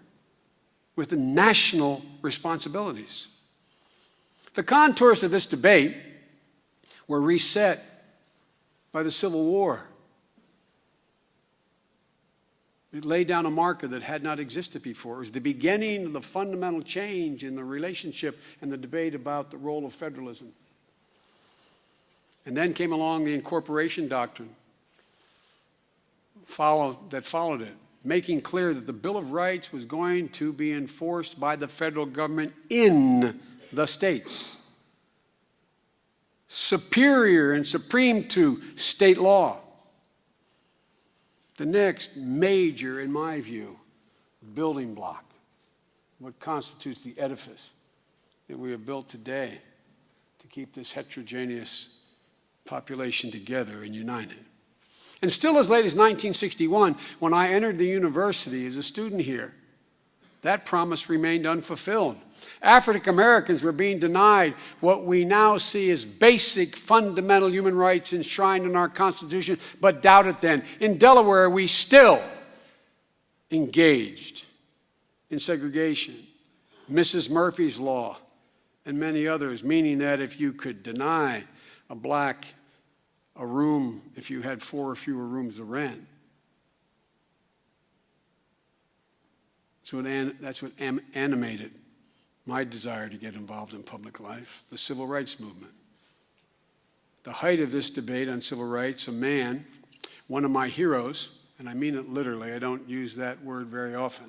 with the national responsibilities. The contours of this debate were reset by the Civil War. It laid down a marker that had not existed before. It was the beginning of the fundamental change in the relationship and the debate about the role of federalism. And then came along the incorporation doctrine that followed it, making clear that the Bill of Rights was going to be enforced by the federal government in the states, superior and supreme to state law. The next major, in my view, building block, what constitutes the edifice that we have built today to keep this heterogeneous population together and united. And still as late as 1961, when I entered the university as a student here, that promise remained unfulfilled. African Americans were being denied what we now see as basic fundamental human rights enshrined in our Constitution, but doubted then. In Delaware, we still engaged in segregation, Mrs. Murphy's Law, and many others, meaning that if you could deny a black a room if you had 4 or fewer rooms to rent, that's what animated my desire to get involved in public life, the civil rights movement. The height of this debate on civil rights, a man, one of my heroes, and I mean it literally, I don't use that word very often,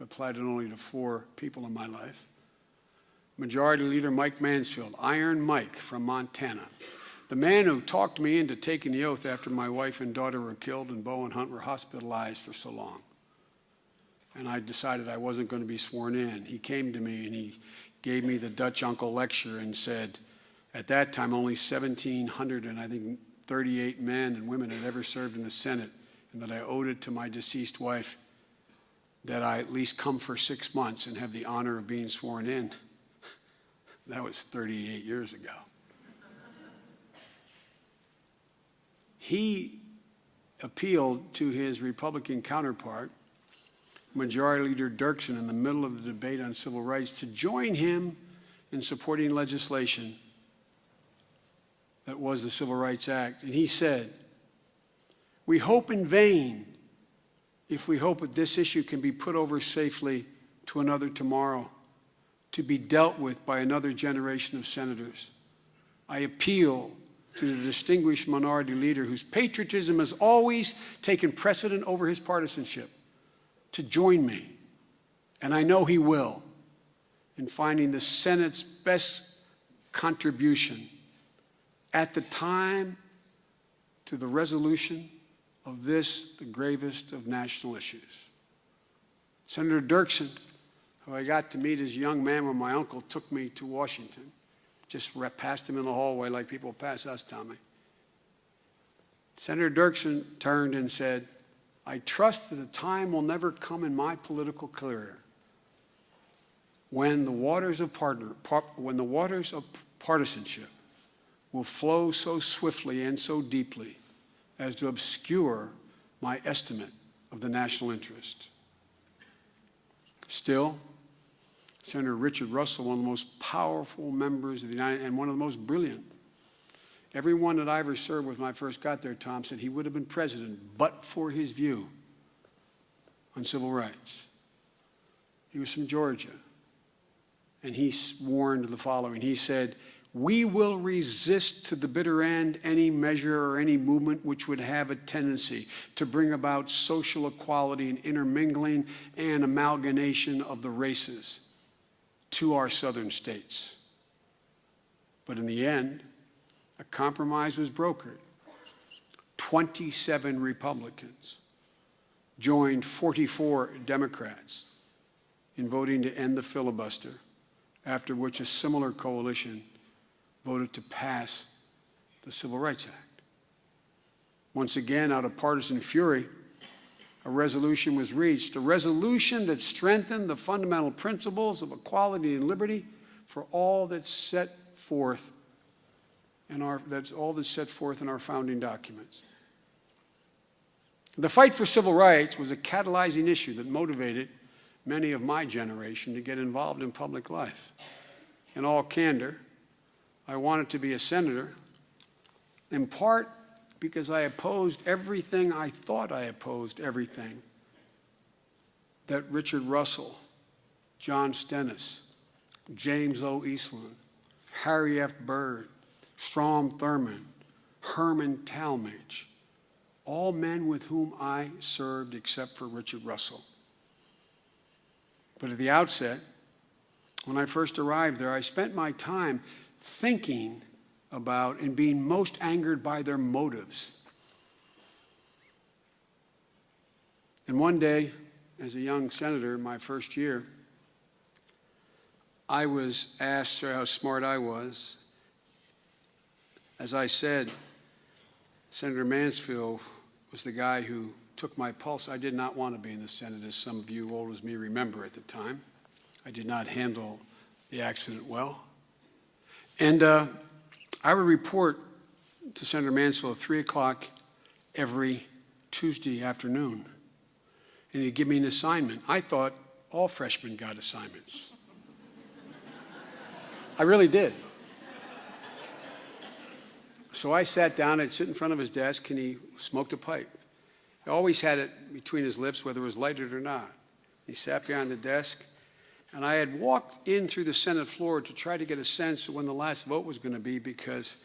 I've applied it only to 4 people in my life. Majority Leader Mike Mansfield, Iron Mike from Montana, the man who talked me into taking the oath after my wife and daughter were killed and Bo and Hunt were hospitalized for so long. And I decided I wasn't going to be sworn in. He came to me and he gave me the Dutch uncle lecture and said, at that time only 1,700 and I think 38 men and women had ever served in the Senate, and that I owed it to my deceased wife that I at least come for 6 months and have the honor of being sworn in. That was 38 years ago. He appealed to his Republican counterpart, Majority Leader Dirksen, in the middle of the debate on civil rights to join him in supporting legislation that was the Civil Rights Act. And he said, "We hope in vain if we hope that this issue can be put over safely to another tomorrow, to be dealt with by another generation of senators. I appeal to the distinguished minority leader whose patriotism has always taken precedent over his partisanship to join me, and I know he will, in finding the Senate's best contribution at the time to the resolution of this, the gravest of national issues." Senator Dirksen, who I got to meet as a young man when my uncle took me to Washington, just passed him in the hallway like people pass us, Tommy. Senator Dirksen turned and said, "I trust that a time will never come in my political career when the waters of partisanship will flow so swiftly and so deeply as to obscure my estimate of the national interest." Still, Senator Richard Russell, one of the most powerful members of the United, and one of the most brilliant. Everyone that I ever served with when I first got there, Tom, said he would have been president but for his view on civil rights. He was from Georgia, and he warned the following. He said, "We will resist to the bitter end any measure or any movement which would have a tendency to bring about social equality and intermingling and amalgamation of the races to our southern states." But in the end, a compromise was brokered. 27 Republicans joined 44 Democrats in voting to end the filibuster, after which a similar coalition voted to pass the Civil Rights Act. Once again, out of partisan fury, a resolution was reached, a resolution that strengthened the fundamental principles of equality and liberty for all that's set forth in our founding documents. The fight for civil rights was a catalyzing issue that motivated many of my generation to get involved in public life. In all candor, I wanted to be a senator, in part because I opposed everything, I thought I opposed everything that Richard Russell, John Stennis, James O. Eastland, Harry F. Byrd, Strom Thurmond, Herman Talmadge, all men with whom I served except for Richard Russell. But at the outset, when I first arrived there, I spent my time thinking about and being most angered by their motives. And one day, as a young senator, my first year, I was asked how smart I was. As I said, Senator Mansfield was the guy who took my pulse. I did not want to be in the Senate, as some of you old as me remember at the time. I did not handle the accident well. And I would report to Senator Mansfield at 3 o'clock every Tuesday afternoon. And he'd give me an assignment. I thought all freshmen got assignments. I really did. So I sat down, I'd sit in front of his desk, and he smoked a pipe. He always had it between his lips, whether it was lighted or not. He sat behind the desk, and I had walked in through the Senate floor to try to get a sense of when the last vote was going to be, because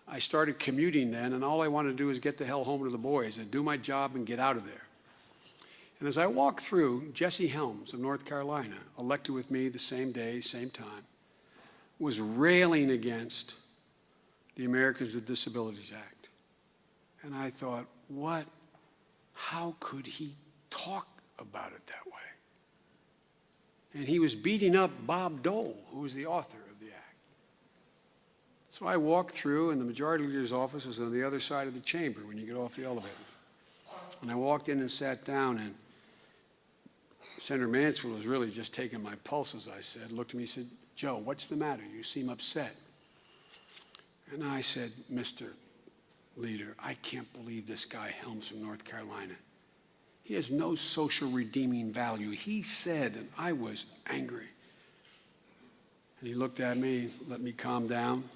I started commuting then, and all I wanted to do was get the hell home to the boys and do my job and get out of there. And as I walked through, Jesse Helms of North Carolina, elected with me the same day, same time, was railing against the Americans with Disabilities Act. And I thought, how could he talk about it that way? and he was beating up Bob Dole, who was the author of the act. So I walked through, and the majority leader's office was on the other side of the chamber when you get off the elevator. And I walked in and sat down, and Senator Mansfield was really just taking my pulse, as I said, looked at me and said, "Joe, what's the matter? You seem upset." And I said, "Mr. Leader, I can't believe this guy Helms from North Carolina. He has no social redeeming value." He said, and I was angry. And he looked at me, let me calm down.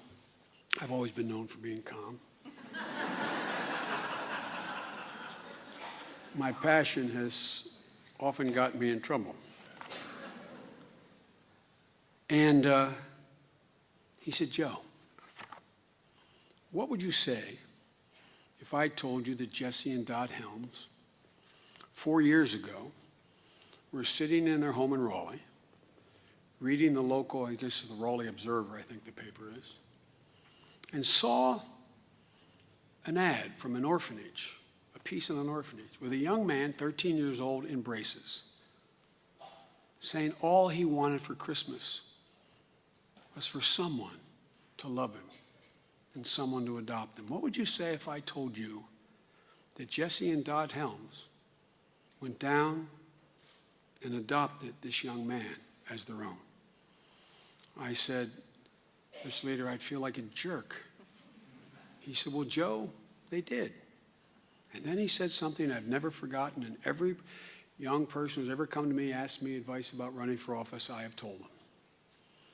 I've always been known for being calm. My passion has often gotten me in trouble. And he said, "Joe, what would you say if I told you that Jesse and Dot Helms 4 years ago were sitting in their home in Raleigh, reading the local, I guess the Raleigh Observer, I think the paper is, and saw an ad from an orphanage, a piece in an orphanage, with a young man, 13 years old, in braces, saying all he wanted for Christmas was for someone to love him and someone to adopt him? What would you say if I told you that Jesse and Dot Helms went down and adopted this young man as their own?" I said, "Mr. Leader, I'd feel like a jerk." He said, "Well, Joe, they did." And then he said something I've never forgotten, and every young person who's ever come to me, asked me advice about running for office, I have told them.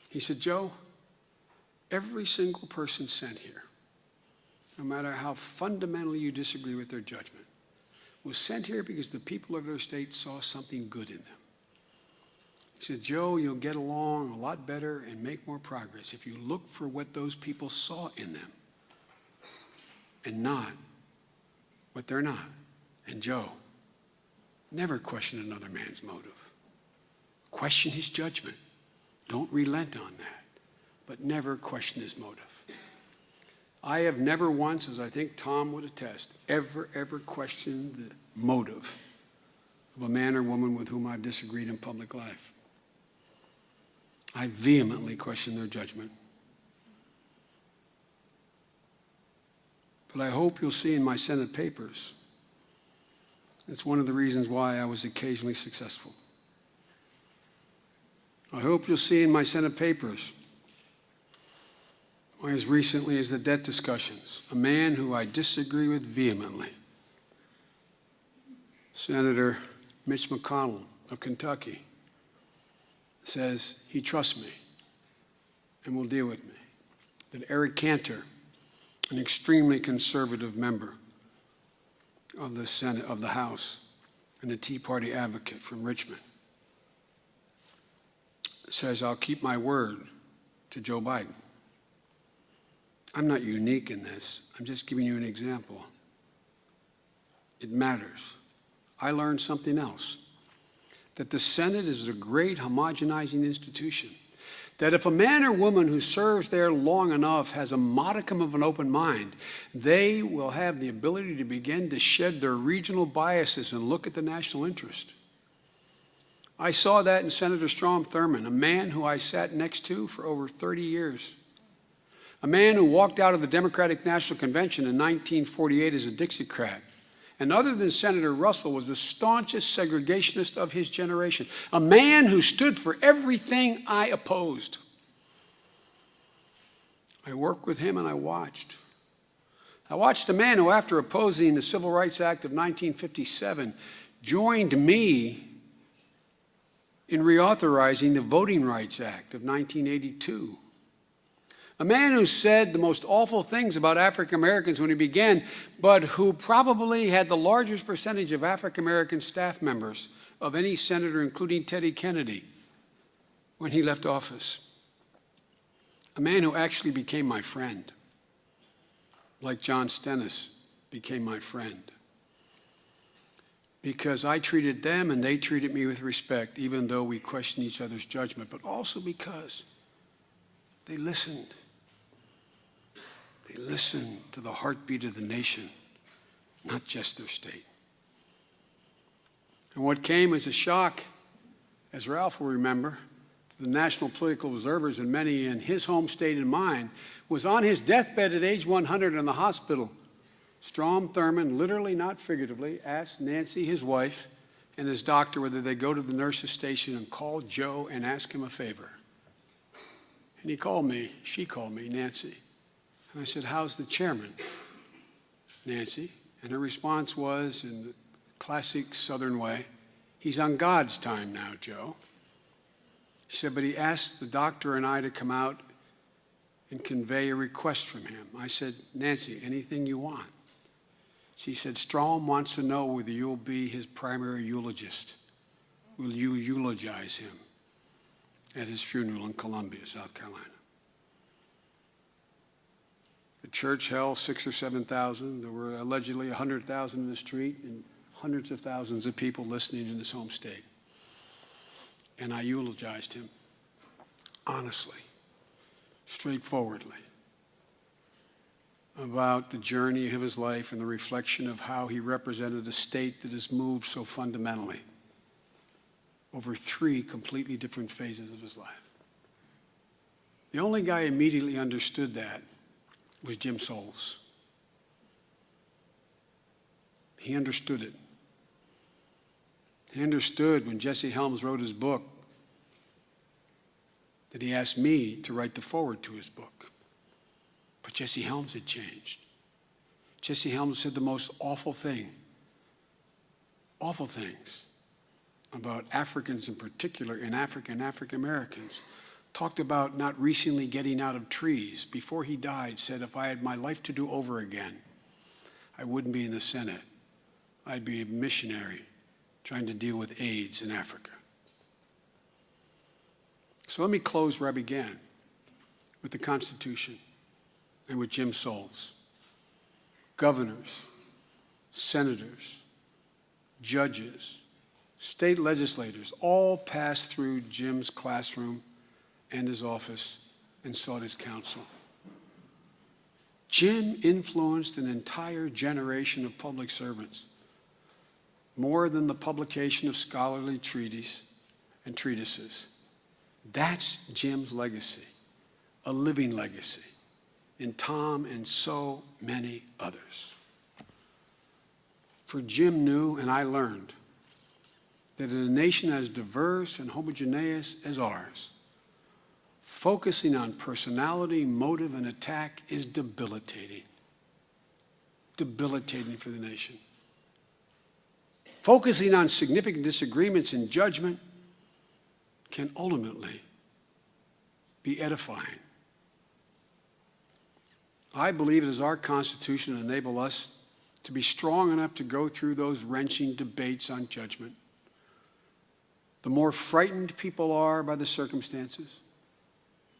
He said, "Joe, every single person sent here, no matter how fundamentally you disagree with their judgment, was sent here because the people of their state saw something good in them." He said, "Joe, you'll get along a lot better and make more progress if you look for what those people saw in them and not what they're not. And Joe, never question another man's motive. Question his judgment. Don't relent on that, but never question his motive." I have never once, as I think Tom would attest, ever questioned the motive of a man or woman with whom I've disagreed in public life. I vehemently question their judgment. But I hope you'll see in my Senate papers, it's one of the reasons why I was occasionally successful. I hope you'll see in my Senate papers, why as recently as the debt discussions, a man who I disagree with vehemently, Senator Mitch McConnell of Kentucky, says he trusts me and will deal with me. That Eric Cantor, an extremely conservative member of the Senate, of the House, and a Tea Party advocate from Richmond, says I'll keep my word to Joe Biden. I'm not unique in this. I'm just giving you an example. It matters. I learned something else, that the Senate is a great homogenizing institution, that if a man or woman who serves there long enough has a modicum of an open mind, they will have the ability to begin to shed their regional biases and look at the national interest. I saw that in Senator Strom Thurmond, a man who I sat next to for over 30 years. A man who walked out of the Democratic National Convention in 1948 as a Dixiecrat, and other than Senator Russell, was the staunchest segregationist of his generation. A man who stood for everything I opposed. I worked with him and I watched. I watched a man who, after opposing the Civil Rights Act of 1957, joined me in reauthorizing the Voting Rights Act of 1982. A man who said the most awful things about African Americans when he began, but who probably had the largest percentage of African American staff members of any senator, including Teddy Kennedy, when he left office. A man who actually became my friend, like John Stennis became my friend. Because I treated them and they treated me with respect, even though we questioned each other's judgment, but also because they listened. They listened to the heartbeat of the nation, not just their state. And what came as a shock As Ralph will remember, the national political observers and many in his home state and mine, was on his deathbed at age 100 in the hospital. Strom Thurmond, literally not figuratively, asked Nancy, his wife, and his doctor whether they go to the nurse's station and call Joe and ask him a favor. And she called me, Nancy. And I said, how's the chairman, Nancy? And her response was, in the classic Southern way, he's on God's time now, Joe. She said, but he asked the doctor and I to come out and convey a request from him. I said, Nancy, anything you want. She said, Strom wants to know whether you'll be his primary eulogist. Will you eulogize him at his funeral in Columbia, South Carolina? The church held 6,000 or 7,000. There were allegedly 100,000 in the street and hundreds of thousands of people listening in his home state. And I eulogized him honestly, straightforwardly, about the journey of his life and the reflection of how he represented a state that has moved so fundamentally over 3 completely different phases of his life. The only guy who immediately understood that was Jim Soules. He understood it. He understood when Jesse Helms wrote his book that he asked me to write the foreword to his book. But Jesse Helms had changed. Jesse Helms said the most awful things about Africans in particular, in Africa and African Americans. Talked about not recently getting out of trees. Before he died, said, if I had my life to do over again, I wouldn't be in the Senate. I'd be a missionary trying to deal with AIDS in Africa. So let me close where I began, with the Constitution and with Jim Soules. Governors, senators, judges, state legislators all passed through Jim's classroom and his office and sought his counsel. Jim influenced an entire generation of public servants, more than the publication of scholarly treatises and treatises. That's Jim's legacy, a living legacy, in Tom and so many others. For Jim knew, and I learned, that in a nation as diverse and homogeneous as ours, focusing on personality, motive, and attack is debilitating. Debilitating for the nation. Focusing on significant disagreements in judgment can ultimately be edifying. I believe it is our Constitution to enable us to be strong enough to go through those wrenching debates on judgment. The more frightened people are by the circumstances,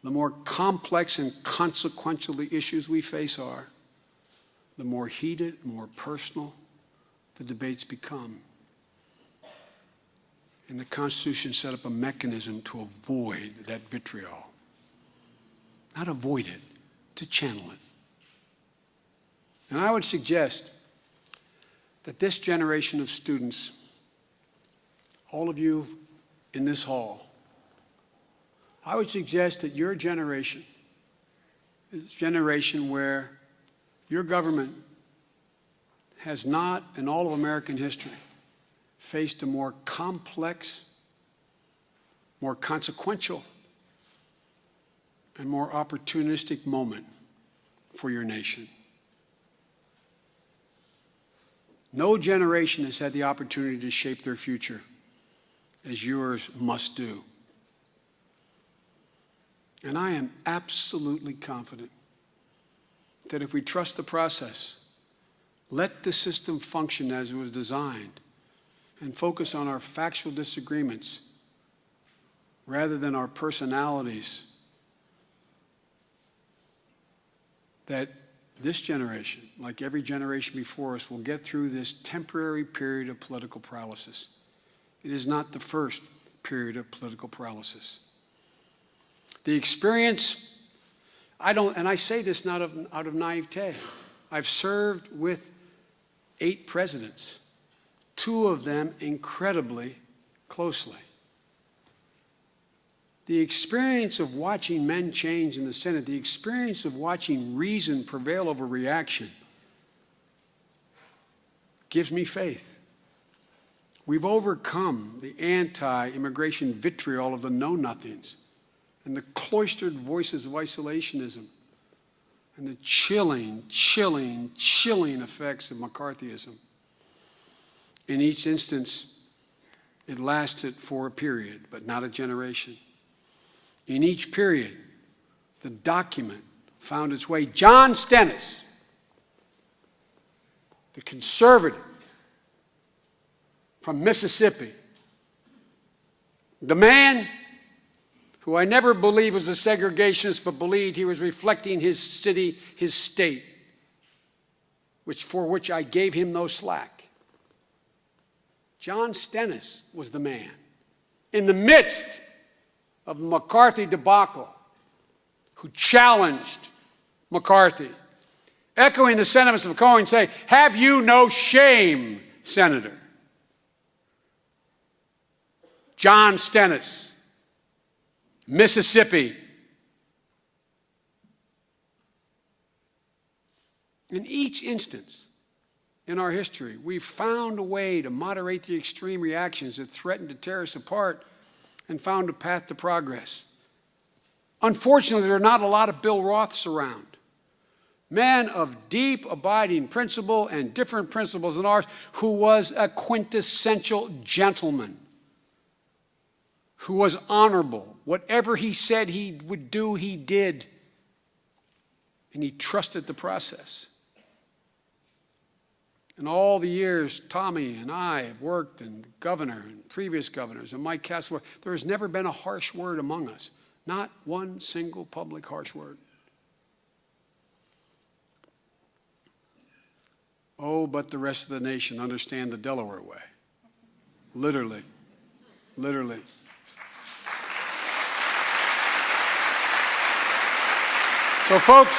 the more complex and consequential the issues we face are, the more heated, more personal the debates become. And the Constitution set up a mechanism to avoid that vitriol. Not avoid it, to channel it. And I would suggest that this generation of students, all of you in this hall, I would suggest that your generation is a generation where your government has not, in all of American history, faced a more complex, more consequential, and more opportunistic moment for your nation. No generation has had the opportunity to shape their future as yours must do. And I am absolutely confident that if we trust the process, let the system function as it was designed, and focus on our factual disagreements rather than our personalities, that this generation, like every generation before us, will get through this temporary period of political paralysis. It is not the first period of political paralysis. The experience, and I say this not out of naivete. I've served with 8 presidents, 2 of them incredibly closely. the experience of watching men change in the Senate, the experience of watching reason prevail over reaction, gives me faith. We've overcome the anti-immigration vitriol of the know-nothings and the cloistered voices of isolationism and the chilling effects of McCarthyism. In each instance, it lasted for a period, but not a generation. In each period, the document found its way. John Stennis, the conservative from Mississippi, the man who I never believed was a segregationist, but believed he was reflecting his city, his state, for which I gave him no slack. John Stennis was the man in the midst of the McCarthy debacle who challenged McCarthy, echoing the sentiments of Cohen, say, "Have you no shame, Senator?" John Stennis, Mississippi. In each instance in our history, we've found a way to moderate the extreme reactions that threaten to tear us apart and found a path to progress. Unfortunately, there are not a lot of Bill Roths around. Men of deep, abiding principle and different principles than ours, who was a quintessential gentleman, who was honorable. Whatever he said he would do, he did. And he trusted the process. In all the years Tommy and I have worked, and the governor and previous governors and Mike Castleberg, there has never been a harsh word among us. Not one single public harsh word. Oh, but the rest of the nation understand the Delaware way. Literally. Literally. So, folks,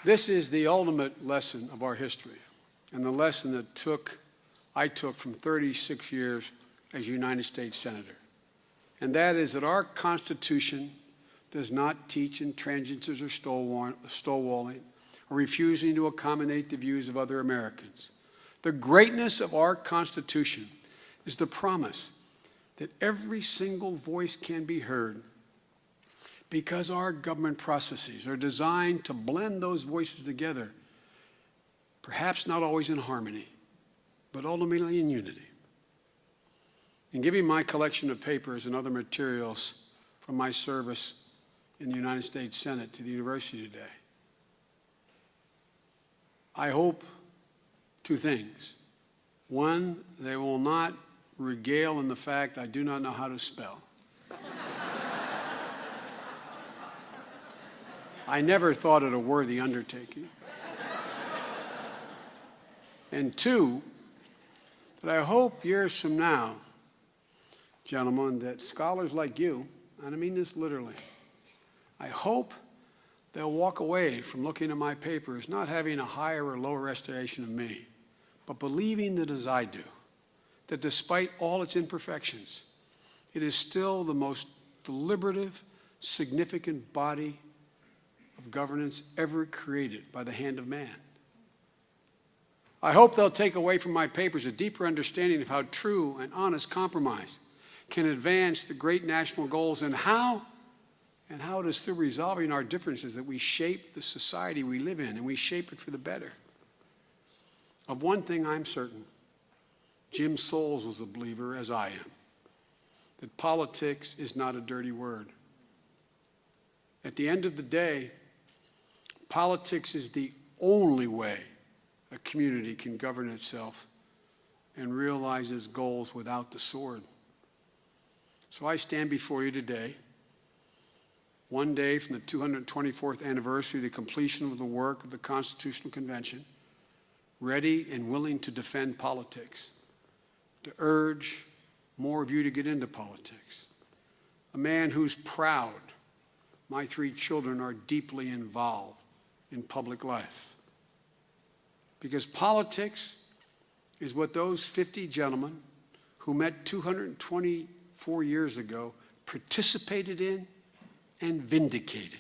this is the ultimate lesson of our history, and the lesson that I took from 36 years as United States Senator. And that is that our Constitution does not teach intransigence or stonewalling or refusing to accommodate the views of other Americans. The greatness of our Constitution is the promise that every single voice can be heard, because our government processes are designed to blend those voices together, perhaps not always in harmony, but ultimately in unity. In giving my collection of papers and other materials from my service in the United States Senate to the university today, I hope two things. One, they will not regale in the fact I do not know how to spell. I never thought it a worthy undertaking. And two, that I hope years from now, gentlemen, that scholars like you, and I mean this literally, I hope they'll walk away from looking at my papers not having a higher or lower estimation of me, but believing that as I do, that despite all its imperfections, it is still the most deliberative, significant body of governance ever created by the hand of man. I hope they'll take away from my papers a deeper understanding of how true and honest compromise can advance the great national goals, and how it is through resolving our differences that we shape the society we live in, and we shape it for the better. Of one thing I'm certain, Jim Soules was a believer, as I am, that politics is not a dirty word. At the end of the day, politics is the only way a community can govern itself and realize its goals without the sword. So I stand before you today, one day from the 224th anniversary of the completion of the work of the Constitutional Convention, ready and willing to defend politics, to urge more of you to get into politics. A man who's proud my three children are deeply involved in public life. Because politics is what those 50 gentlemen who met 224 years ago participated in and vindicated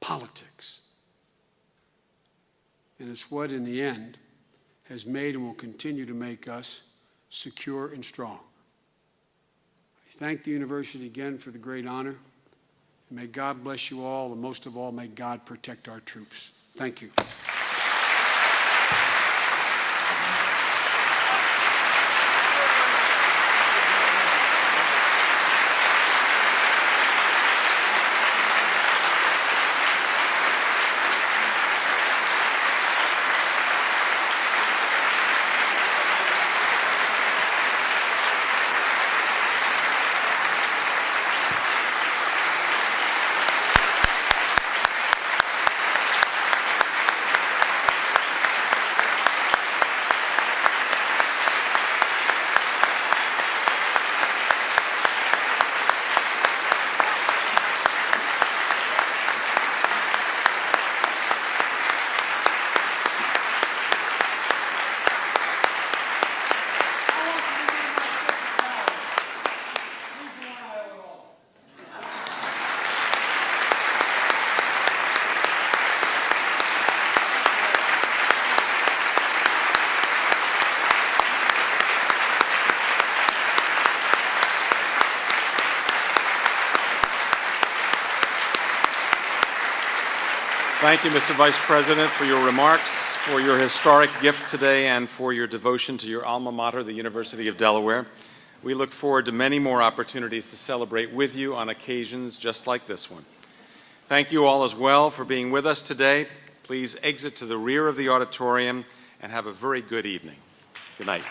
politics. And it's what, in the end, has made and will continue to make us secure and strong. I thank the university again for the great honor. And may God bless you all, and most of all, may God protect our troops. Thank you. Thank you, Mr. Vice President, for your remarks, for your historic gift today, and for your devotion to your alma mater, the University of Delaware. We look forward to many more opportunities to celebrate with you on occasions just like this one. Thank you all as well for being with us today. Please exit to the rear of the auditorium and have a very good evening. Good night.